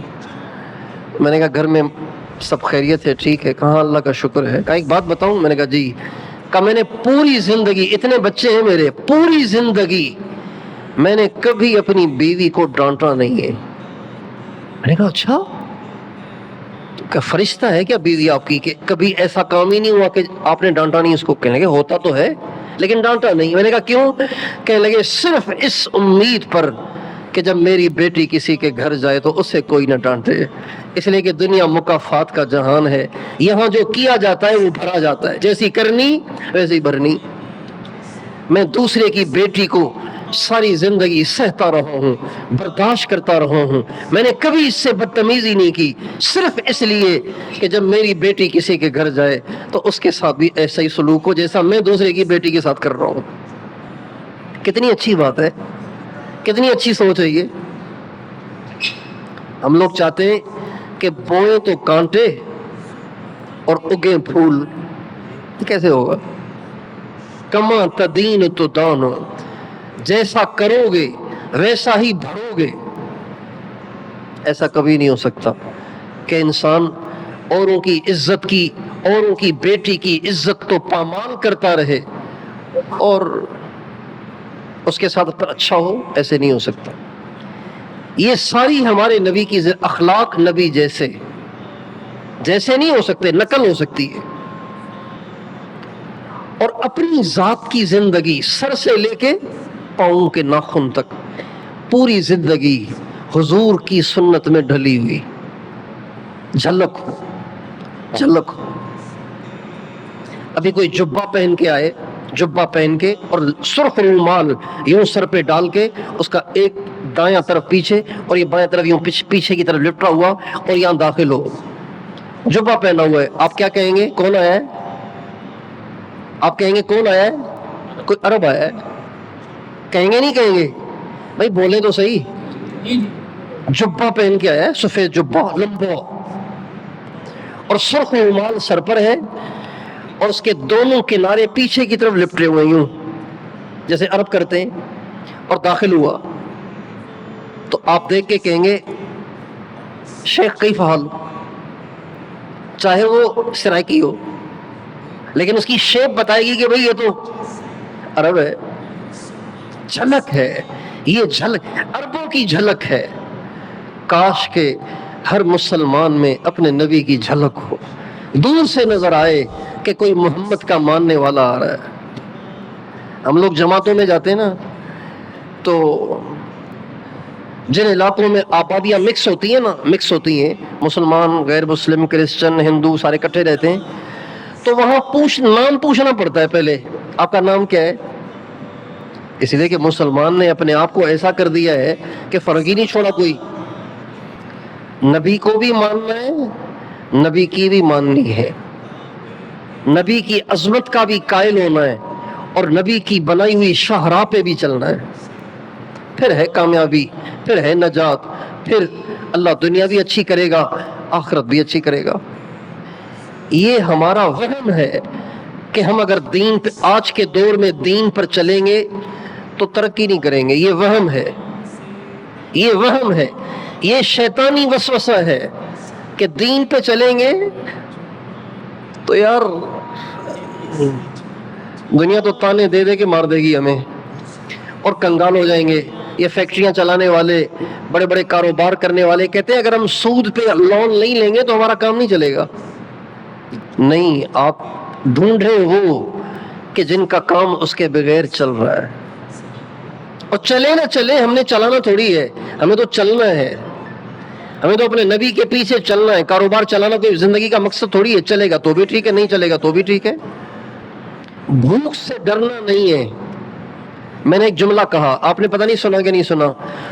S1: میں نے کہا گھر میں سب خیریت ہے؟ ٹھیک ہے۔ کہاں اللہ کا شکر ہے۔ کہا ایک بات بتاؤں؟ میں نے کہا جی۔ کہا میں نے پوری زندگی، اتنے بچے ہیں میرے، پوری زندگی میں نے کبھی اپنی بیوی کو ڈانٹا نہیں ہے۔ میں نے کہا اچھا، کیا فرشتہ ہے کیا بیوی آپ کی کہ کبھی ایسا کام ہی نہیں ہوا کہ آپ نے ڈانٹا نہیں اس کو؟ کہنے لگے ہوتا تو ہے لیکن ڈانٹا نہیں۔ میں نے کہا کیوں؟ کہنے لگے صرف اس امید پر کہ جب میری بیٹی کسی کے گھر جائے تو اسے کوئی نہ ڈانٹے، اس لیے کہ دنیا مکافات کا جہان ہے، یہاں جو کیا جاتا ہے وہ بھرا جاتا ہے، جیسی کرنی ویسی بھرنی۔ میں دوسرے کی بیٹی کو ساری زندگی سہتا رہا ہوں، برداشت کرتا رہا ہوں، میں نے کبھی اس سے بدتمیزی نہیں کی، صرف اس لیے کہ جب میری بیٹی کسی کے گھر جائے تو اس کے ساتھ بھی ایسا ہی سلوک ہو جیسا میں دوسرے کی بیٹی کے ساتھ کر رہا ہوں۔ کتنی اچھی بات ہے، کتنی اچھی سوچ ہے یہ. ہم لوگ چاہتے ہیں کہ بوئیں تو کانٹے اور اگیں پھول. کیسے ہوگا؟ کما تدین تو دانو، جیسا کرو گے ویسا ہی بھرو گے. ایسا کبھی نہیں ہو سکتا کہ انسان اوروں کی عزت کی، اوروں کی بیٹی کی عزت تو پامال کرتا رہے اور اس کے ساتھ پر اچھا ہو. ایسے نہیں ہو سکتا. یہ ساری ہمارے نبی کی اخلاق نبی جیسے نہیں ہو سکتے، نقل ہو سکتی ہے. اور اپنی ذات کی زندگی سر سے لے کے پاؤں کے ناخن تک پوری زندگی حضور کی سنت میں ڈھلی ہوئی. جھلک ہو، جھلک ہو. ابھی کوئی جبہ پہن کے آئے، جبہ پہن کے اور سرخ رومال یوں سر پہ ڈال کے، اس کا ایک دایاں طرف پیچھے اور یہ بائیں طرف یوں پیچھے کی طرف لپٹا ہوا اور یہاں داخل ہو، جبہ پہنا ہوا ہے. آپ کیا کہیں گے؟ کون آیا ہے؟ آپ کہیں گے کون آیا ہے؟ کوئی عرب آیا ہے؟ کہیں گے نہیں کہیں گے؟ بھائی بولے تو صحیح. جبہ پہن کے آیا ہے، سفید جبہ لمبا اور سرخ رومال سر پر ہے اور اس کے دونوں کنارے پیچھے کی طرف لپٹے ہوئے یوں جیسے عرب کرتے ہیں، اور داخل ہوا. تو آپ دیکھ کے کہیں گے شیخ کیف حال، چاہے وہ سرائکی ہو لیکن اس کی شیپ بتائے گی کہ بھئی یہ تو عرب ہے. جھلک ہے یہ، جھلک عربوں کی جھلک ہے. کاش کہ ہر مسلمان میں اپنے نبی کی جھلک ہو، دور سے نظر آئے کہ کوئی محمد کا ماننے والا آ رہا ہے. ہم لوگ جماعتوں میں جاتے ہیں نا، تو جن علاقوں میں آبادیاں مکس ہوتی ہیں نا، مکس ہوتی ہیں، مسلمان غیر مسلم کرسچن ہندو سارے اکٹھے رہتے ہیں، تو وہاں نام پوچھنا پڑتا ہے پہلے، آپ کا نام کیا ہے؟ اس لیے کہ مسلمان نے اپنے آپ کو ایسا کر دیا ہے کہ فرق ہی نہیں چھوڑا کوئی. نبی کو بھی ماننا ہے، نبی کی بھی ماننی ہے، نبی کی عظمت کا بھی قائل ہونا ہے اور نبی کی بنائی ہوئی شاہراہ پہ بھی چلنا ہے. پھر ہے کامیابی، پھر ہے نجات، پھر اللہ دنیا بھی اچھی کرے گا، آخرت بھی اچھی کرے گا. یہ ہمارا وہم ہے کہ ہم اگر دین پہ آج کے دور میں دین پر چلیں گے تو ترقی نہیں کریں گے. یہ وہم ہے، یہ وہم ہے، یہ شیطانی وسوسہ ہے کہ دین پہ چلیں گے تو یار دنیا تو تانے دے دے کے مار دے گی ہمیں اور کنگال ہو جائیں گے. یہ فیکٹریاں چلانے والے، بڑے بڑے کاروبار کرنے والے کہتے ہیں اگر ہم سود پہ لون نہیں لیں گے تو ہمارا کام نہیں چلے گا. نہیں، آپ ڈھونڈ رہے وہ کہ جن کا کام اس کے بغیر چل رہا ہے. اور چلے نہ چلے، ہم نے چلانا تھوڑی ہے، ہمیں تو چلنا ہے، ہمیں تو اپنے نبی کے پیچھے چلنا ہے. کاروبار چلانا کوئی زندگی کا مقصد تھوڑی ہے. چلے گا تو بھی ٹھیک ہے، نہیں چلے گا تو بھی ٹھیک ہے. بھوک سے ڈرنا نہیں ہے. میں نے ایک جملہ کہا، آپ نے پتہ نہیں سنا کہ نہیں سنا.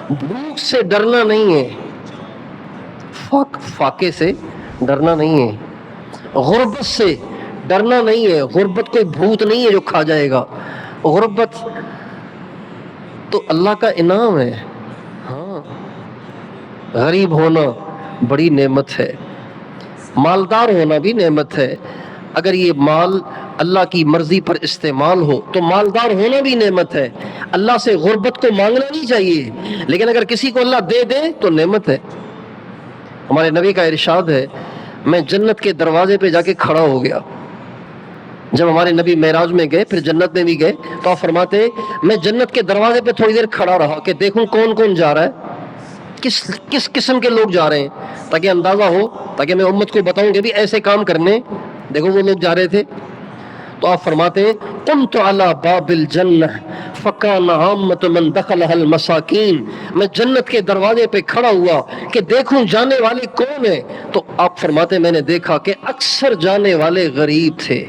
S1: بھوک سے ڈرنا نہیں ہے، فاقے سے ڈرنا نہیں ہے، غربت سے ڈرنا نہیں ہے. غربت کوئی بھوت نہیں ہے جو کھا جائے گا. غربت تو اللہ کا انعام ہے. ہاں، غریب ہونا بڑی نعمت ہے، مالدار ہونا بھی نعمت ہے. اگر یہ مال اللہ کی مرضی پر استعمال ہو تو مالدار ہونا بھی نعمت ہے. اللہ سے غربت کو مانگنا نہیں چاہیے، لیکن اگر کسی کو اللہ دے دے تو نعمت ہے. ہمارے نبی کا ارشاد ہے، میں جنت کے دروازے پہ جا کے کھڑا ہو گیا. جب ہمارے نبی معراج میں گئے، پھر جنت میں بھی گئے، تو آپ فرماتے میں جنت کے دروازے پہ تھوڑی دیر کھڑا رہا کہ دیکھوں کون کون جا رہا ہے، کس قسم کے لوگ جا رہے ہیں، تاکہ اندازہ ہو، تاکہ میں امت کو بتاؤں کہ بھی ایسے کام کرنے. دیکھو وہ لوگ جا رہے تھے. تو آپ فرماتے ہیں قمت علی باب الجنہ فکان عامۃ من دخلها المساکین، میں جنت کے دروازے پہ کھڑا ہوا کہ دیکھوں جانے والے کون ہیں. تو آپ فرماتے ہیں میں نے دیکھا کہ اکثر جانے والے غریب تھے.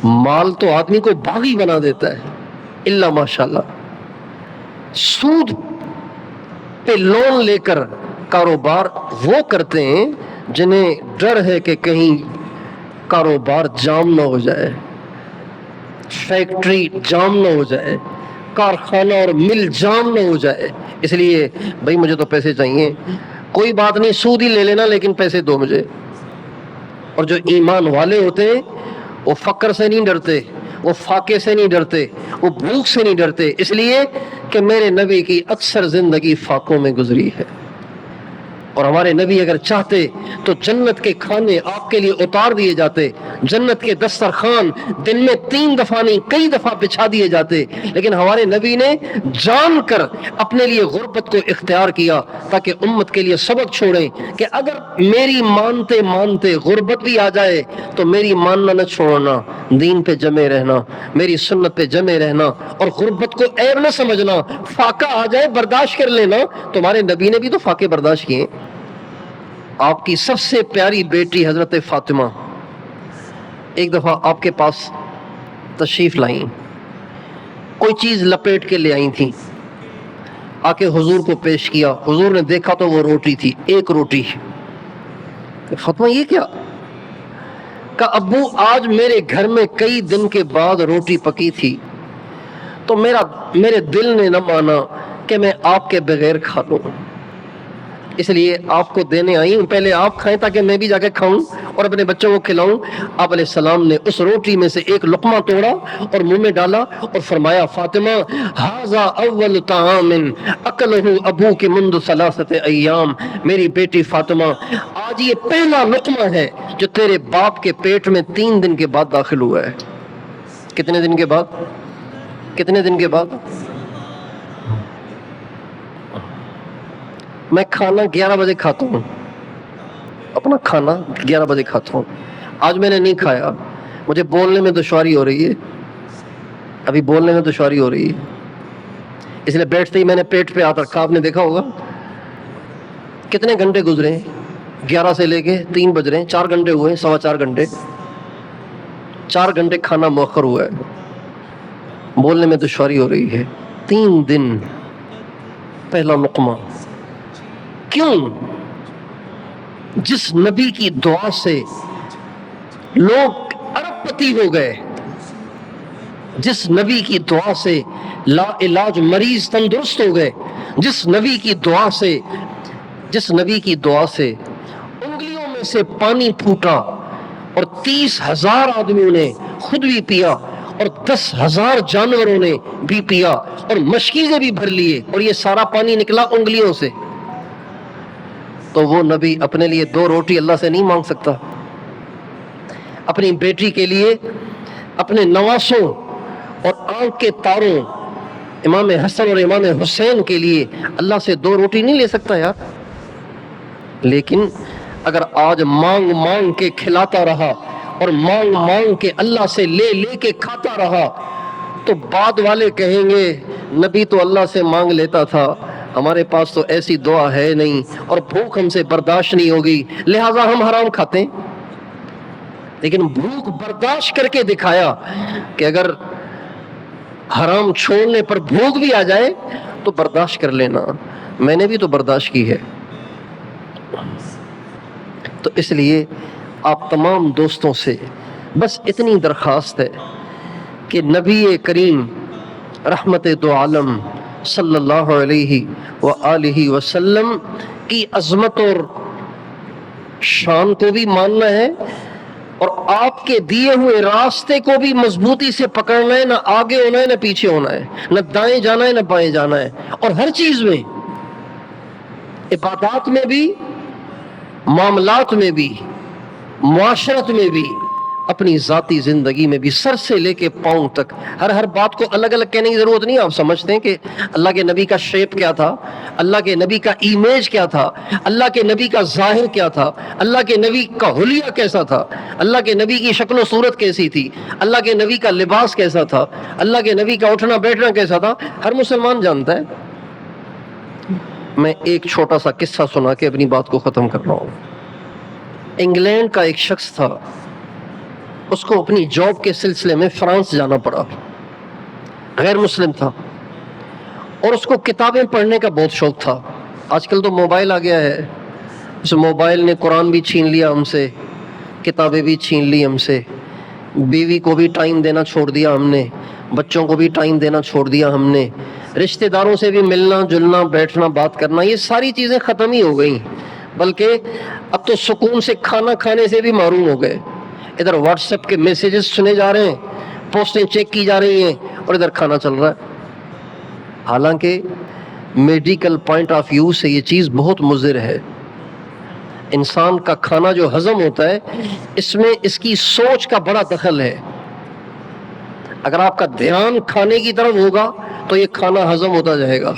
S1: مال تو آدمی کو باغی بنا دیتا ہے الا ماشاءاللہ. سود پہ لون لے کر کاروبار وہ کرتے ہیں جنہیں ڈر ہے کہ کہیں کاروبار جام نہ ہو جائے، فیکٹری جام نہ ہو جائے. کارخانہ اور مل جام نہ ہو جائے. اس لیے بھائی مجھے تو پیسے چاہیے, کوئی بات نہیں, سود ہی لے لینا لیکن پیسے دو مجھے. اور جو ایمان والے ہوتے ہیں وہ فقر سے نہیں ڈرتے, وہ فاقے سے نہیں ڈرتے, وہ بھوک سے نہیں ڈرتے, اس لیے کہ میرے نبی کی اکثر زندگی فاقوں میں گزری ہے. اور ہمارے نبی اگر چاہتے تو جنت کے کھانے آپ کے لیے اتار دیے جاتے, جنت کے دسترخوان دن میں 3 دفعہ نہیں کئی دفعہ بچھا دیے جاتے, لیکن ہمارے نبی نے جان کر اپنے لیے غربت کو اختیار کیا تاکہ امت کے لیے سبق چھوڑیں کہ اگر میری مانتے مانتے غربت بھی آ جائے تو میری ماننا نہ چھوڑنا, دین پہ جمے رہنا, میری سنت پہ جمے رہنا, اور غربت کو عیب نہ سمجھنا. فاقہ آ جائے برداشت کر لینا, تمہارے نبی نے بھی تو فاقے برداشت کیے. آپ کی سب سے پیاری بیٹی حضرت فاطمہ ایک دفعہ آپ کے پاس تشریف لائیں, کوئی چیز لپیٹ کے لے آئی تھیں, آ کے حضور کو پیش کیا. حضور نے دیکھا تو وہ روٹی تھی, ایک روٹی. فاطمہ یہ کیا؟ کہ ابو آج میرے گھر میں کئی دن کے بعد روٹی پکی تھی تو میرے دل نے نہ مانا کہ میں آپ کے بغیر کھا لوں, اس لیے آپ کو دینے آئی ہوں, پہلے آپ کھائیں تاکہ میں بھی جا کے کھاؤں اور اپنے بچوں کو کھلاؤں. آپ علیہ السلام نے اس روٹی میں سے ایک لقمہ توڑا اور منہ میں ڈالا اور فرمایا, فاطمہ ھذا اول طعام اکلہ ابوک منذ 3 ایام, میری بیٹی فاطمہ آج یہ پہلا لقمہ ہے جو تیرے باپ کے پیٹ میں 3 دن کے بعد داخل ہوا ہے. کتنے دن کے بعد؟ کتنے دن کے بعد؟ میں کھانا 11 بجے کھاتا ہوں, اپنا کھانا 11 بجے کھاتا ہوں. آج میں نے نہیں کھایا, مجھے بولنے میں دشواری ہو رہی ہے, ابھی بولنے میں دشواری ہو رہی ہے, اس لیے بیٹھتے ہی میں نے پیٹ پہ ہاتھ رکھا. آپ نے دیکھا ہوگا کتنے گھنٹے گزرے ہیں, 11 سے لے کے 3 بج رہے ہیں, 4 گھنٹے ہوئے, 4.25 گھنٹے, 4 گھنٹے کھانا مؤخر ہوا ہے, بولنے میں دشواری ہو رہی ہے. 3 دن پہلا لقمہ. کیوں؟ جس نبی کی دعا سے لوگ ارب پتی ہو گئے, جس نبی کی دعا سے لا علاج مریض تندرست ہو گئے, جس نبی کی دعا سے انگلیوں میں سے پانی پھوٹا اور 30,000 آدمیوں نے خود بھی پیا اور 10,000 جانوروں نے بھی پیا اور مشکیزیں بھی بھر لیے, اور یہ سارا پانی نکلا انگلیوں سے. تو وہ نبی اپنے لیے 2 روٹی اللہ سے نہیں مانگ سکتا؟ اپنی بیٹی کے لیے, اپنے نواسوں اور آنکھ کے تاروں امام حسن اور امام حسین کے لیے اللہ سے 2 روٹی نہیں لے سکتا یار؟ لیکن اگر آج مانگ مانگ کے کھلاتا رہا اور مانگ مانگ کے اللہ سے لے لے کے کھاتا رہا تو بعد والے کہیں گے نبی تو اللہ سے مانگ لیتا تھا, ہمارے پاس تو ایسی دعا ہے نہیں اور بھوک ہم سے برداشت نہیں ہوگی لہٰذا ہم حرام کھاتے ہیں. لیکن بھوک برداشت کر کے دکھایا کہ اگر حرام چھوڑنے پر بھوک بھی آ جائے تو برداشت کر لینا, میں نے بھی تو برداشت کی ہے. تو اس لیے آپ تمام دوستوں سے بس اتنی درخواست ہے کہ نبی کریم رحمت دو عالم صلی اللہ علیہ وآلہ وسلم کی عظمت اور شان کو بھی ماننا ہے اور آپ کے دیے ہوئے راستے کو بھی مضبوطی سے پکڑنا ہے, نہ آگے ہونا ہے نہ پیچھے ہونا ہے, نہ دائیں جانا ہے نہ بائیں جانا ہے. اور ہر چیز میں, عبادات میں بھی, معاملات میں بھی, معاشرت میں بھی, اپنی ذاتی زندگی میں بھی, سر سے لے کے پاؤں تک ہر بات کو الگ الگ کہنے کی ضرورت نہیں. آپ سمجھتے ہیں کہ اللہ کے نبی کا شیپ کیا تھا, اللہ کے نبی کا ایمیج کیا تھا, اللہ کے نبی کا ظاہر کیا تھا, اللہ کے نبی کا حلیہ کیسا تھا, اللہ کے نبی کی شکل و صورت کیسی تھی, اللہ کے نبی کا لباس کیسا تھا, اللہ کے نبی کا اٹھنا بیٹھنا کیسا تھا, ہر مسلمان جانتا ہے. میں ایک چھوٹا سا قصہ سنا کے اپنی بات کو ختم کر رہا ہوں. انگلینڈ کا ایک شخص تھا, اس کو اپنی جاب کے سلسلے میں فرانس جانا پڑا, غیر مسلم تھا اور اس کو کتابیں پڑھنے کا بہت شوق تھا. آج کل تو موبائل آ گیا ہے, اس موبائل نے قرآن بھی چھین لیا ہم سے, کتابیں بھی چھین لی ہم سے, بیوی کو بھی ٹائم دینا چھوڑ دیا ہم نے, بچوں کو بھی ٹائم دینا چھوڑ دیا ہم نے، رشتہ داروں سے بھی ملنا جلنا بیٹھنا بات کرنا، یہ ساری چیزیں ختم ہی ہو گئیں، بلکہ اب تو سکون سے کھانا کھانے سے بھی محروم ہو گئے۔ ادھر واٹس ایپ کے میسیجز سنے جا رہے ہیں، پوسٹیں چیک کی جا رہی ہیں، اور ادھر کھانا چل رہا ہے۔ حالانکہ میڈیکل پوائنٹ آف ویو سے یہ چیز بہت مضر ہے۔ انسان کا کھانا جو ہضم ہوتا ہے، اس میں اس کی سوچ کا بڑا دخل ہے۔ اگر آپ کا دھیان کھانے کی طرف ہوگا تو یہ کھانا ہضم ہوتا جائے گا،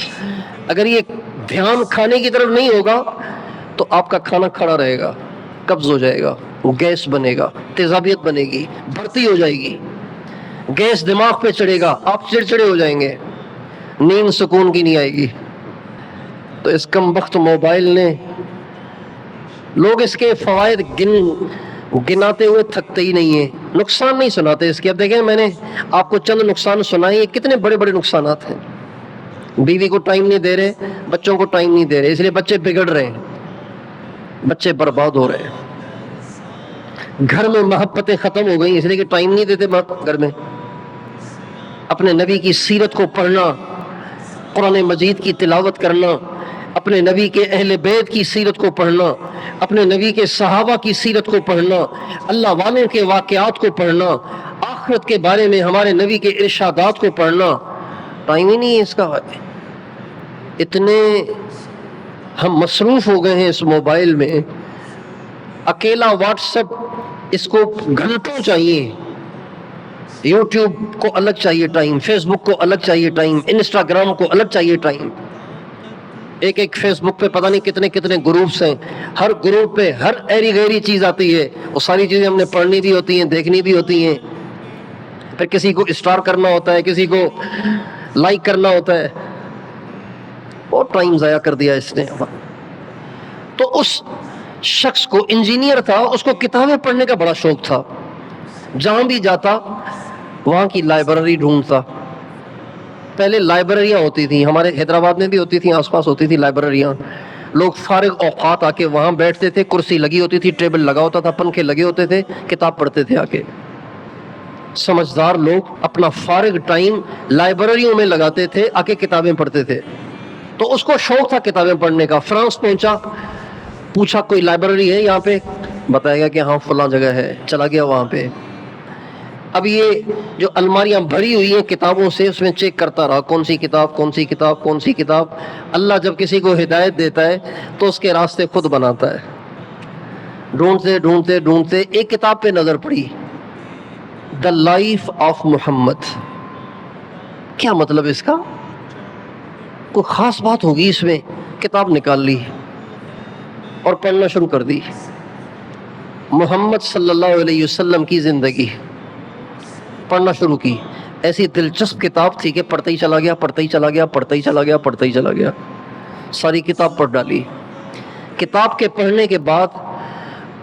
S1: اگر یہ دھیان کھانے کی طرف نہیں ہوگا تو آپ کا کھانا کھڑا رہے گا، قبض ہو جائے گا، گیس بنے گا، تیزابیت بنے گی، بڑھتی ہو جائے گی، گیس دماغ پہ چڑھے گا، آپ چڑچڑے ہو جائیں گے، نیند سکون کی نہیں آئے گی۔ تو اس کم بخت موبائل نے، لوگ اس کے فوائد گناتے ہوئے تھکتے ہی نہیں ہیں، نقصان نہیں سناتے اس کے۔ اب دیکھیں، میں نے آپ کو چند نقصان سنائے، یہ کتنے بڑے بڑے نقصانات ہیں۔ بیوی کو ٹائم نہیں دے رہے، بچوں کو ٹائم نہیں دے رہے، اس لیے بچے بگڑ رہے ہیں، بچے برباد ہو رہے ہیں۔ گھر میں محبتیں ختم ہو گئی، اس لیے کہ ٹائم نہیں دیتے گھر میں۔ اپنے نبی کی سیرت کو پڑھنا، قرآن مجید کی تلاوت کرنا، اپنے نبی کے اہل بیت کی سیرت کو پڑھنا، اپنے نبی کے صحابہ کی سیرت کو پڑھنا، اللہ والوں کے واقعات کو پڑھنا، آخرت کے بارے میں ہمارے نبی کے ارشادات کو پڑھنا، ٹائم ہی نہیں ہے اس کا۔ اتنے ہم مصروف ہو گئے ہیں اس موبائل میں، اکیلا واٹس ایپ اس کو گھنٹوں چاہیے، یوٹیوب کو الگ چاہیے ٹائم، فیس بک کو الگ چاہیے ٹائم، انسٹاگرام کو الگ چاہیے ٹائم۔ ایک ایک فیس بک پہ پتہ نہیں کتنے کتنے گروپس ہیں، ہر گروپ پہ ہر ایری غیری چیز آتی ہے، وہ ساری چیزیں ہم نے پڑھنی بھی ہوتی ہیں، دیکھنی بھی ہوتی ہیں، پھر کسی کو اسٹار کرنا ہوتا ہے، کسی کو لائک کرنا ہوتا ہے، اور ٹائم ضائع کر دیا اس نے۔ تو اس شخص کو، انجینئر تھا، اس کو کتابیں پڑھنے کا بڑا شوق تھا، جہاں بھی جاتا وہاں کی لائبریری ڈھونڈتا۔ پہلے لائبریریاں ہوتی تھیں، ہمارے حیدرآباد میں بھی ہوتی تھیں، آس پاس ہوتی تھیں لائبریریاں، لوگ فارغ اوقات آ کے وہاں بیٹھتے تھے، کرسی لگی ہوتی تھی، ٹیبل لگا ہوتا تھا، پنکھے لگے ہوتے تھے، کتاب پڑھتے تھے آ کے۔ سمجھدار لوگ اپنا فارغ ٹائم لائبریریوں میں لگاتے تھے، آ کے کتابیں پڑھتے تھے۔ تو اس کو شوق تھا کتابیں پڑھنے کا۔ فرانس پہنچا، پوچھا کوئی لائبریری ہے یہاں پہ، بتایا گیا کہ ہاں فلاں جگہ ہے، چلا گیا وہاں پہ۔ اب یہ جو الماریاں بھری ہوئی ہیں کتابوں سے، اس میں چیک کرتا رہا کون سی کتاب کون سی کتاب کون سی کتاب۔ اللہ جب کسی کو ہدایت دیتا ہے تو اس کے راستے خود بناتا ہے۔ ڈھونڈتے ڈھونڈتے ڈھونڈتے ایک کتاب پہ نظر پڑی، دا لائف آف محمد۔ کیا مطلب اس کا؟ کوئی خاص بات ہوگی اس میں۔ کتاب نکال لی اور پڑھنا شروع کر دی۔ محمد صلی اللہ علیہ وسلم کی زندگی پڑھنا شروع کی۔ ایسی دلچسپ کتاب تھی کہ پڑھتا ہی چلا گیا، پڑھتا ہی چلا گیا، پڑھتا ہی چلا گیا، پڑھتا ہی چلا گیا، ساری کتاب پڑھ ڈالی۔ کتاب کے پڑھنے کے بعد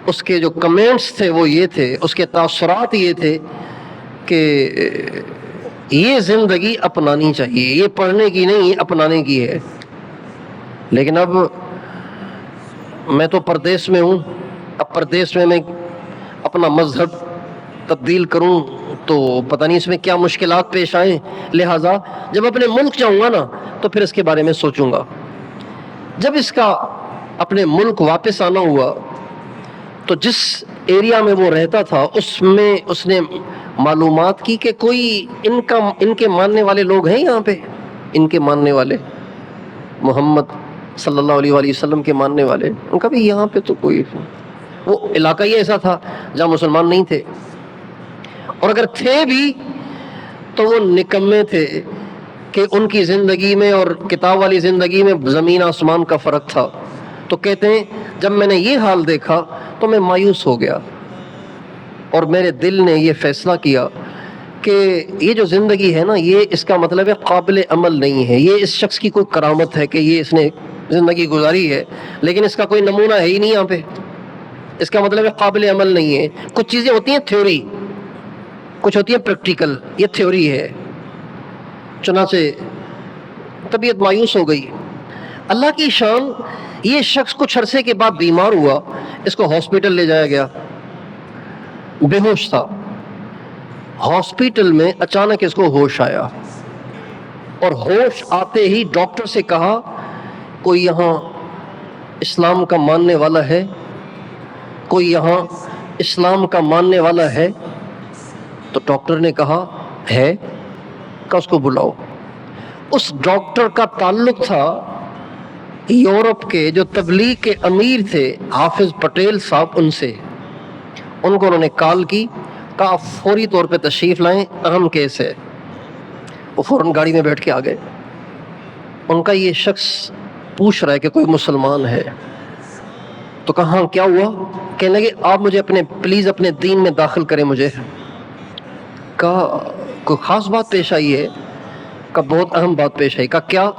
S1: اس کے جو کمنٹس تھے وہ یہ تھے، اس کے تاثرات یہ تھے کہ یہ زندگی اپنانی چاہیے، یہ پڑھنے کی نہیں اپنانے کی ہے۔ لیکن اب میں تو پردیس میں ہوں، اب پردیس میں اپنا مذہب تبدیل کروں تو پتہ نہیں اس میں کیا مشکلات پیش آئیں، لہٰذا جب اپنے ملک جاؤں گا نا تو پھر اس کے بارے میں سوچوں گا۔ جب اس کا اپنے ملک واپس آنا ہوا تو جس ایریا میں وہ رہتا تھا اس میں اس نے معلومات کی کہ کوئی ان کے ماننے والے لوگ ہیں یہاں پہ، ان کے ماننے والے، محمد صلی اللہ علیہ وآلہ وسلم کے ماننے والے۔ ان کا بھی یہاں پہ تو کوئی، وہ علاقہ ہی ایسا تھا جہاں مسلمان نہیں تھے، اور اگر تھے بھی تو وہ نکمے تھے کہ ان کی زندگی میں اور کتاب والی زندگی میں زمین آسمان کا فرق تھا۔ تو کہتے ہیں جب میں نے یہ حال دیکھا تو میں مایوس ہو گیا، اور میرے دل نے یہ فیصلہ کیا کہ یہ جو زندگی ہے نا، یہ اس کا مطلب ہے قابل عمل نہیں ہے، یہ اس شخص کی کوئی کرامت ہے کہ یہ اس نے زندگی گزاری ہے، لیکن اس کا کوئی نمونہ ہے ہی نہیں یہاں پہ، اس کا مطلب ہے قابل عمل نہیں ہے۔ کچھ چیزیں ہوتی ہیں تھیوری، کچھ ہوتی ہے پریکٹیکل، یہ تھیوری ہے۔ چنانچہ طبیعت مایوس ہو گئی۔ اللہ کی شان، یہ شخص کچھ عرصے کے بعد بیمار ہوا، اس کو ہاسپٹل لے جایا گیا، بے ہوش تھا۔ ہاسپٹل میں اچانک اس کو ہوش آیا، اور ہوش آتے ہی ڈاکٹر سے کہا کوئی یہاں اسلام کا ماننے والا ہے؟ کوئی یہاں اسلام کا ماننے والا ہے؟ تو ڈاکٹر نے کہا ہے، کہ اس کو بلاؤ۔ اس ڈاکٹر کا تعلق تھا یورپ کے جو تبلیغ کے امیر تھے حافظ پٹیل صاحب، ان سے۔ ان کو انہوں نے کال کی، کہا فوری طور پہ تشریف لائیں، اہم کیس ہے۔ وہ فوراً گاڑی میں بیٹھ کے آ گئے۔ ان کا یہ شخص پوچھ رہا ہے کہ کوئی مسلمان ہے؟ تو کہا ہاں کیا ہوا؟ کہنے لگے آپ مجھے پلیز اپنے دین میں داخل کریں مجھے۔ کہا کوئی خاص بات پیش آئی ہے؟ کہا بہت اہم بات پیش آئی۔ کہا کیا؟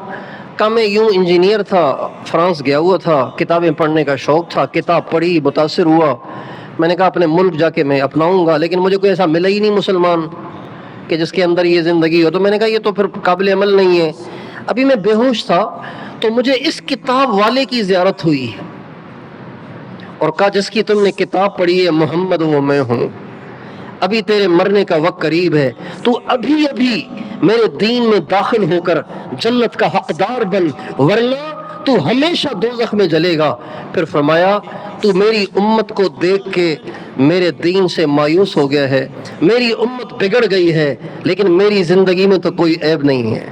S1: کہا میں یوں انجینئر تھا، فرانس گیا ہوا تھا، کتابیں پڑھنے کا شوق تھا، کتاب پڑھی، متاثر ہوا، میں نے کہا اپنے ملک جا کے میں اپناؤں گا، لیکن مجھے کوئی ایسا ملا ہی نہیں مسلمان کہ جس کے اندر یہ زندگی ہو۔ تو میں نے کہا یہ تو پھر قابل عمل نہیں ہے۔ ابھی میں بے ہوش تھا تو مجھے اس کتاب والے کی زیارت ہوئی، اور کہا جس کی تم نے کتاب پڑھی ہے محمد وہ میں ہوں، ابھی تیرے مرنے کا وقت قریب ہے، تو ابھی ابھی میرے دین میں داخل ہو کر جنت کا حقدار بن، ورنہ تو ہمیشہ دوزخ میں جلے گا۔ پھر فرمایا تو میری امت کو دیکھ کے میرے دین سے مایوس ہو گیا ہے، میری امت بگڑ گئی ہے، لیکن میری زندگی میں تو کوئی عیب نہیں ہے۔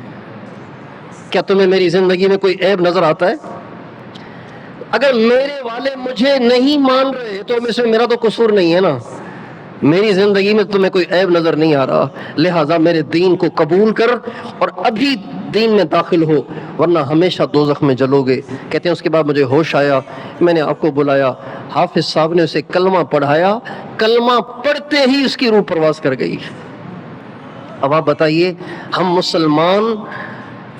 S1: کیا تمہیں میری زندگی میں کوئی عیب نظر آتا ہے؟ اگر میرے والے مجھے نہیں مان رہے تو اس میں میرا تو قصور نہیں ہے نا، میری زندگی میں تمہیں کوئی عیب نظر نہیں آ رہا، لہٰذا میرے دین کو قبول کر اور ابھی دین میں داخل ہو، ورنہ ہمیشہ دوزخ میں جلو گے۔ کہتے ہیں اس کے بعد مجھے ہوش آیا، میں نے آپ کو بلایا، حافظ صاحب نے اسے کلمہ پڑھایا، کلمہ پڑھتے ہی اس کی روح پرواز کر گئی۔ اب آپ بتائیے ہم مسلمان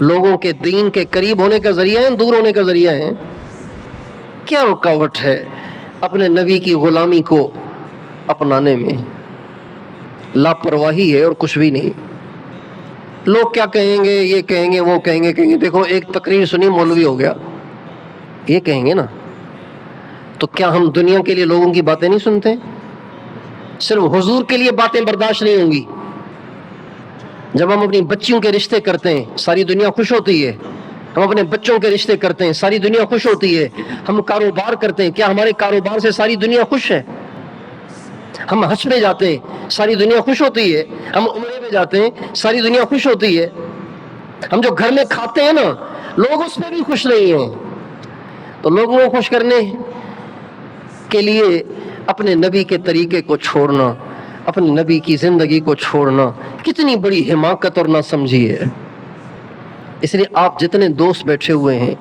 S1: لوگوں کے دین کے قریب ہونے کا ذریعہ ہیں، دور ہونے کا ذریعہ ہیں؟ کیا رکاوٹ ہے اپنے نبی کی غلامی کو اپنانے میں؟ لاپرواہی ہے اور کچھ بھی نہیں۔ لوگ کیا کہیں گے، یہ کہیں گے، وہ کہیں گے، دیکھو ایک تقریر سنی مولوی ہو گیا، یہ کہیں گے نا، تو کیا ہم دنیا کے لیے لوگوں کی باتیں نہیں سنتے؟ صرف حضور کے لیے باتیں برداشت نہیں ہوں گی۔ جب ہم اپنی بچیوں کے رشتے کرتے ہیں ساری دنیا خوش ہوتی ہے، ہم اپنے بچوں کے رشتے کرتے ہیں ساری دنیا خوش ہوتی ہے، ہم کاروبار کرتے ہیں، کیا ہمارے کاروبار سے ساری دنیا خوش ہے؟ ہم حج میں جاتے ہیں ساری دنیا خوش ہوتی ہے، ہم عمرے میں جاتے ہیں ساری دنیا خوش ہوتی ہے، ہم جو گھر میں کھاتے ہیں نا لوگ اس پہ بھی خوش نہیں ہیں۔ تو لوگوں کو خوش کرنے کے لیے اپنے نبی کے طریقے کو چھوڑنا، اپنے نبی کی زندگی کو چھوڑنا کتنی بڑی حماقت اور ناسمجھی ہے۔ اس لیے آپ جتنے دوست بیٹھے ہوئے ہیں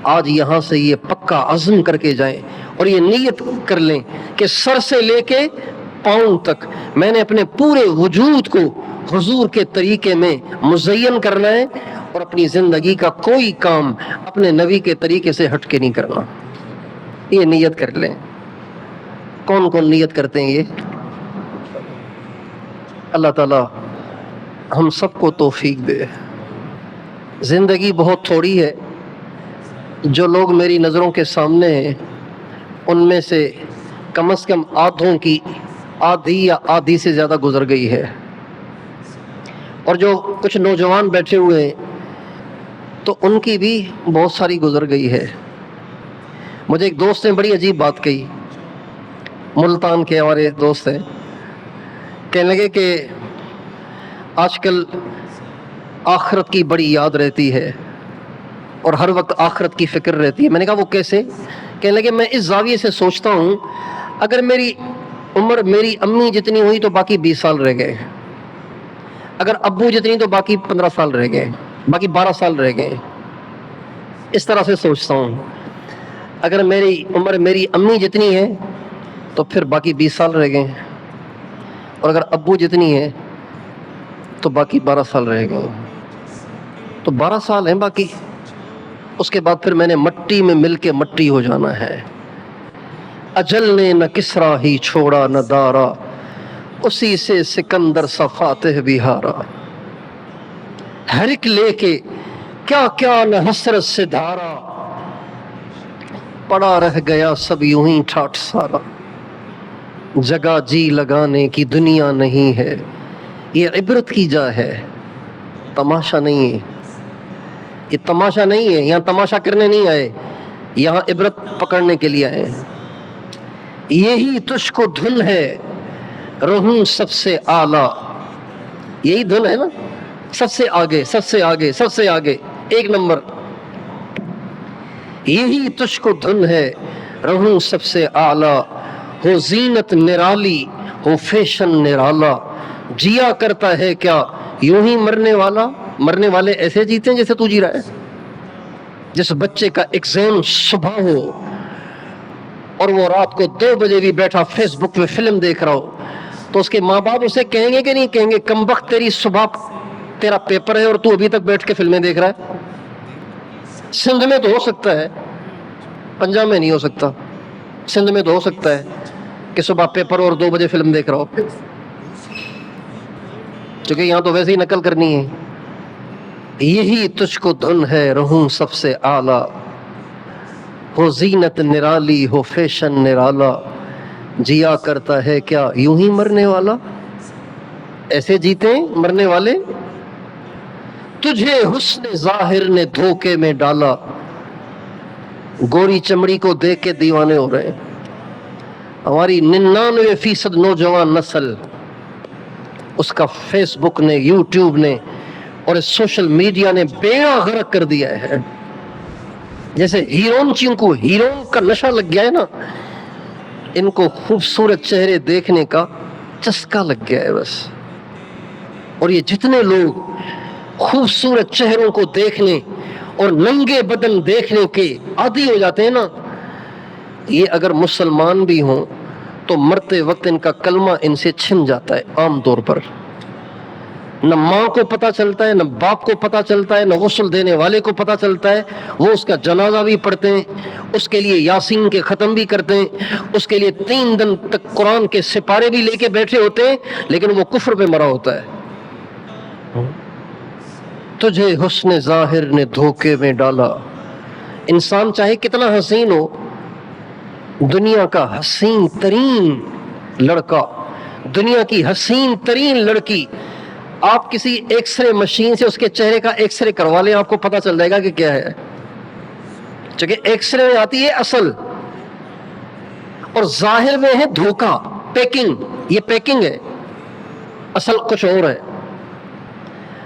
S1: آج یہاں سے یہ پکا عزم کر کے جائیں اور یہ نیت کر لیں کہ سر سے لے کے پاؤں تک میں نے اپنے پورے وجود کو حضور کے طریقے میں مزین کرنا ہے، اور اپنی زندگی کا کوئی کام اپنے نبی کے طریقے سے ہٹ کے نہیں کرنا۔ یہ نیت کر لیں۔ کون کون نیت کرتے ہیں؟ یہ اللہ تعالی ہم سب کو توفیق دے۔ زندگی بہت تھوڑی ہے، جو لوگ میری نظروں کے سامنے ہیں ان میں سے کم از کم آدھوں کی آدھی یا آدھی سے زیادہ گزر گئی ہے، اور جو کچھ نوجوان بیٹھے ہوئے ہیں تو ان کی بھی بہت ساری گزر گئی ہے۔ مجھے ایک دوست نے بڑی عجیب بات کہی، ملتان کے ہمارے دوست ہیں، کہنے لگے کہ آج کل آخرت کی بڑی یاد رہتی ہے اور ہر وقت آخرت کی فکر رہتی ہے۔ میں نے کہا وہ کیسے؟ کہنے لگے میں اس زاویے سے سوچتا ہوں اگر میری عمر میری امی جتنی ہوئی تو باقی 20 سال رہ گئے، اگر ابو جتنی تو باقی 15 سال رہ گئے، باقی 12 سال رہ گئے۔ اس طرح سے سوچتا ہوں، اگر میری عمر میری امی جتنی ہے تو پھر باقی 20 سال رہ گئے، اور اگر ابو جتنی ہے تو باقی 12 سال رہ گئے، تو 12 سال ہیں باقی۔ اس کے بعد پھر میں نے مٹی میں مل کے مٹی ہو جانا ہے۔ اجل نے نہ کسرا ہی چھوڑا نہ دارا، اسی سے سکندر سا فاتح بھی ہارا۔ ہر ایک لے کے کیا کیا نہ حسرت سے دھارا، پڑا رہ گیا سب یوں ہی ٹھاٹھ سارا۔ جگہ جی لگانے کی دنیا نہیں ہے، یہ عبرت کی جا ہے، تماشا نہیں ہے. یہ تماشا نہیں ہے، یہاں تماشا کرنے نہیں آئے، یہاں عبرت پکڑنے کے لیے آئے. یہی تجھ کو دھن ہے رہوں سب سے اعلیٰ. یہی دھن ہے نا، سب سے آگے، سب سے آگے، سب سے آگے، ایک نمبر. یہی تجھ کو دھن ہے رہوں سب سے اعلیٰ، ہو زینت نرالی ہو فیشن نرالا. جیا کرتا ہے کیا یوں ہی مرنے والا. مرنے والے ایسے جیتے ہیں جیسے تو جی رہا ہے. جس بچے کا ایگزام صبح ہو اور وہ رات کو 2 بجے بھی بیٹھا فیس بک پہ فلم دیکھ رہا ہو، تو اس کے ماں باپ اسے کہیں گے کہ نہیں کہیں گے کمبخت تیری صبح تیرا پیپر ہے اور تو ابھی تک بیٹھ کے فلمیں دیکھ رہا ہے. سندھ میں تو ہو سکتا ہے، پنجاب میں نہیں ہو سکتا. سندھ میں تو ہو سکتا ہے کہ صبح پیپر اور 2 بجے فلم دیکھ رہا ہو، کیونکہ یہاں تو ویسے ہی نقل کرنی ہے. یہی تجھ کو دھن ہے رہوں سب سے اعلیٰ، ہو زینت نرالی ہو فیشن نرالا. جیا کرتا ہے کیا یوں ہی مرنے والا. ایسے جیتے ہیں مرنے والے. تجھے حسن ظاہر نے دھوکے میں ڈالا. گوری چمڑی کو دیکھ کے دیوانے ہو رہے ہیں. ہماری 99% نوجوان نسل اس کا فیس بک نے، یوٹیوب نے اور سوشل میڈیا نے بیڑا غرق کر دیا ہے. جیسے ہیرون کو ہیرون کا نشہ لگ گیا ہے نا، ان کو خوبصورت چہرے دیکھنے کا چسکا لگ گیا ہے بس. اور یہ جتنے لوگ خوبصورت چہروں کو دیکھنے اور ننگے بدن دیکھنے کے عادی ہو جاتے ہیں نا، یہ اگر مسلمان بھی ہوں تو مرتے وقت ان کا کلمہ ان سے چھن جاتا ہے. عام طور پر نہ ماں کو پتا چلتا ہے، نہ باپ کو پتا چلتا ہے، نہ غسل دینے والے کو پتا چلتا ہے. وہ اس کا جنازہ بھی پڑھتے ہیں، اس کے لیے یاسین کے ختم بھی کرتے ہیں، اس کے لیے 3 دن تک قرآن کے سپارے بھی لے کے بیٹھے ہوتے ہیں، لیکن وہ کفر پہ مرا ہوتا ہے. تجھے حسن ظاہر نے دھوکے میں ڈالا. انسان چاہے کتنا حسین ہو، دنیا کا حسین ترین لڑکا، دنیا کی حسین ترین لڑکی، آپ کسی ایکس رے مشین سے اس کے چہرے کا ایکس رے کروا لیں، آپ کو پتا چل جائے گا کہ کیا ہے. چونکہ ایکس رے میں آتی ہے اصل، اور ظاہر میں ہے دھوکا، پیکنگ. یہ پیکنگ ہے، اصل کچھ اور ہے.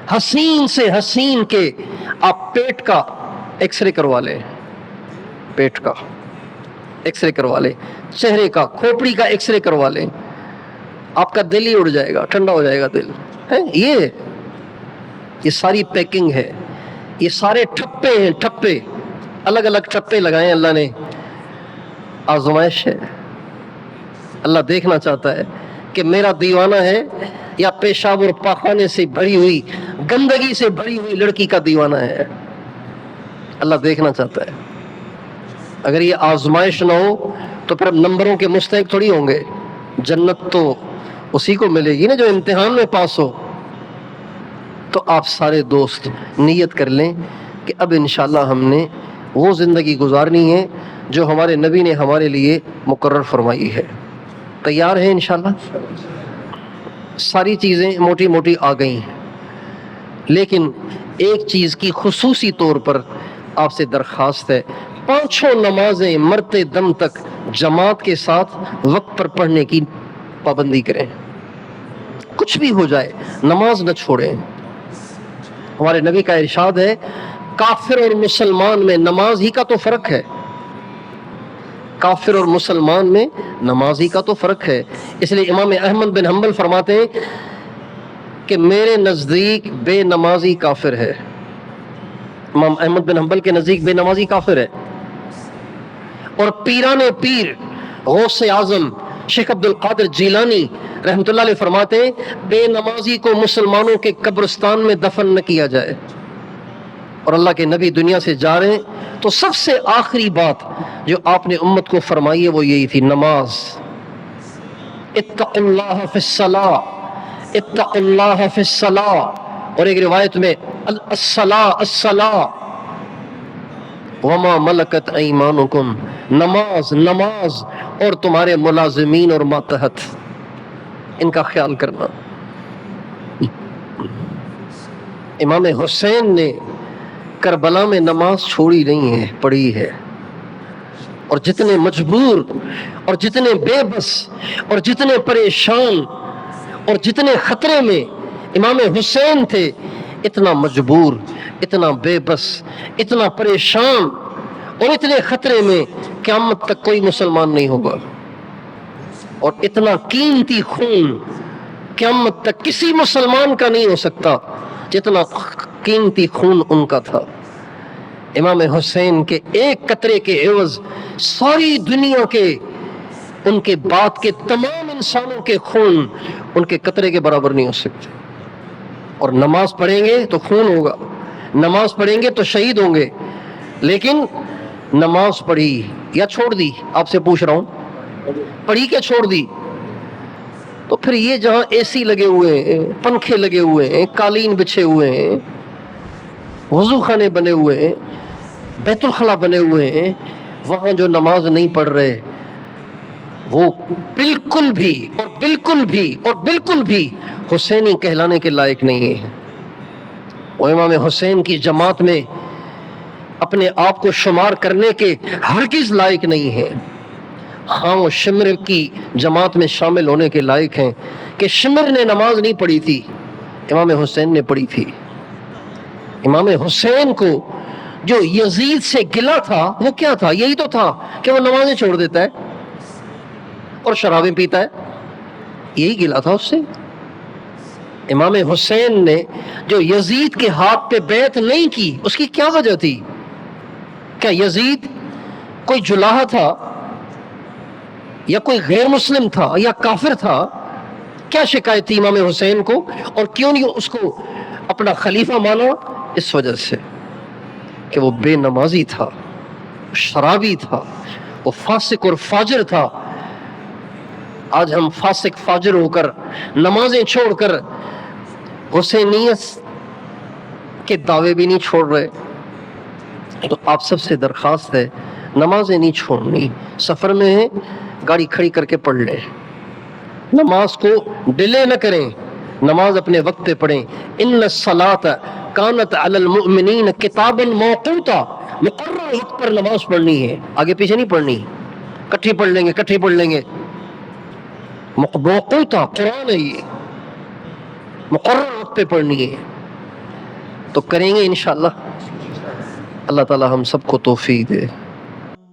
S1: حسین سے حسین کے آپ پیٹ کا ایکس رے کروا لیں، پیٹ کا ایکس رے کروا لیں، چہرے کا، کھوپڑی کا ایکس رے کروا لیں، آپ کا دل ہی اڑ جائے گا، ٹھنڈا ہو جائے گا دل. یہ ساری پیکنگ ہے، یہ سارے ٹھپے ہیں. ٹھپے الگ الگ ٹھپے لگائے اللہ نے. آزمائش ہے. اللہ دیکھنا چاہتا ہے کہ میرا دیوانہ ہے یا پیشاب اور پاخانے سے بھری ہوئی، گندگی سے بھری ہوئی لڑکی کا دیوانہ ہے. اللہ دیکھنا چاہتا ہے. اگر یہ آزمائش نہ ہو تو پھر نمبروں کے مستحق تھوڑی ہوں گے. جنت تو اسی کو ملے گی نا جو امتحان میں پاس ہو. تو آپ سارے دوست نیت کر لیں کہ اب انشاءاللہ ہم نے وہ زندگی گزارنی ہے جو ہمارے نبی نے ہمارے لیے مقرر فرمائی ہے. تیار ہیں انشاءاللہ؟ ساری چیزیں موٹی موٹی آ گئی ہیں، لیکن ایک چیز کی خصوصی طور پر آپ سے درخواست ہے، 5 نمازیں مرتے دم تک جماعت کے ساتھ وقت پر پڑھنے کی پابندی کریں. کچھ بھی ہو جائے نماز نہ چھوڑیں. ہمارے نبی کا ارشاد ہے، کافر اور مسلمان میں نماز ہی کا تو فرق ہے. کافر اور مسلمان میں نماز ہی کا تو فرق ہے. اس لیے امام احمد بن حنبل فرماتے ہیں کہ میرے نزدیک بے نمازی کافر ہے. امام احمد بن حنبل کے نزدیک بے نمازی کافر ہے. اور پیران پیر غوث اعظم شیخ عبد القادر جیلانی رحمۃ اللہ علیہ فرماتے ہیں بے نمازی کو مسلمانوں کے قبرستان میں دفن نہ کیا جائے. اور اللہ کے نبی دنیا سے جا رہے ہیں تو سب سے آخری بات جو آپ نے امت کو فرمائی ہے وہ یہی تھی، نماز. اتقوا اللہ فی الصلاۃ، اتقوا اللہ فی الصلاۃ. اور ایک روایت میں الصلاۃ الصلاۃ وما ملکت ایمانکم، نماز نماز اور تمہارے ملازمین اور ماتحت، ان کا خیال کرنا. امام حسین نے کربلا میں نماز چھوڑی نہیں ہے، پڑھی ہے. اور جتنے مجبور اور جتنے بے بس اور جتنے پریشان اور جتنے خطرے میں امام حسین تھے، اتنا مجبور، اتنا بے بس، اتنا پریشان اور اتنے خطرے میں قیامت تک کوئی مسلمان نہیں ہوگا. اور اتنا قیمتی خون قیامت تک کسی مسلمان کا نہیں ہو سکتا جتنا قیمتی خون ان کا تھا. امام حسین کے ایک قطرے کے عوض ساری دنیا کے، ان کے بعد کے تمام انسانوں کے خون ان کے قطرے کے برابر نہیں ہو سکتے. اور نماز پڑھیں گے تو خون ہوگا، نماز پڑھیں گے تو شہید ہوں گے. لیکن نماز پڑھی یا چھوڑ دی، آپ سے پوچھ رہا ہوں، پڑھی کہ چھوڑ دی؟ تو پھر یہ جہاں اے سی لگے ہوئے ہیں، پنکھے لگے ہوئے ہیں، قالین بچھے ہوئے ہیں، وضو خانے بنے ہوئے ہیں، بیت الخلا بنے ہوئے ہیں، وہاں جو نماز نہیں پڑھ رہے وہ بالکل بھی اور بالکل بھی اور بالکل بھی حسینی کہلانے کے لائق نہیں ہے. وہ امام حسین کی جماعت میں اپنے آپ کو شمار کرنے کے ہرگز لائق نہیں ہے. ہاں وہ شمر کی جماعت میں شامل ہونے کے لائق ہیں کہ شمر نے نماز نہیں پڑھی تھی، امام حسین نے پڑھی تھی. امام حسین کو جو یزید سے گلہ تھا وہ کیا تھا؟ یہی تو تھا کہ وہ نمازیں چھوڑ دیتا ہے اور شرابیں پیتا ہے، یہی گلہ تھا اس سے. امام حسین نے جو یزید کے ہاتھ پہ بیعت نہیں کی، اس کی کیا وجہ تھی؟ کیا یزید کوئی جلاح تھا یا کوئی غیر مسلم تھا یا کافر تھا؟ کیا شکایت تھی امام حسین کو؟ اور کیوں نہیں اس کو اپنا خلیفہ مانا؟ اس وجہ سے کہ وہ بے نمازی تھا، شرابی تھا، وہ فاسق اور فاجر تھا. آج ہم فاسق فاجر ہو کر، نمازیں چھوڑ کر، حسینیت کے دعوے بھی نہیں چھوڑ رہے. تو آپ سب سے درخواست ہے، نمازیں نہیں چھوڑنی. سفر میں ہیں، گاڑی کھڑی کر کے پڑھ لیں، نماز کو ڈیلے نہ کریں، نماز اپنے وقت پہ پڑھیں. ان الصلاۃ کانت علی المؤمنین کتابا موقوتا، مقرر وقت پر نماز پڑھنی ہے، آگے پیچھے نہیں پڑھنی. کٹھی پڑھ لیں گے، کٹھی پڑھ لیں گے، موقوتا قرآن ہے، یہ مقرر وقت پہ پڑھنی ہے. تو کریں گے انشاءاللہ. اللہ تعالی ہم سب کو توفیق دے.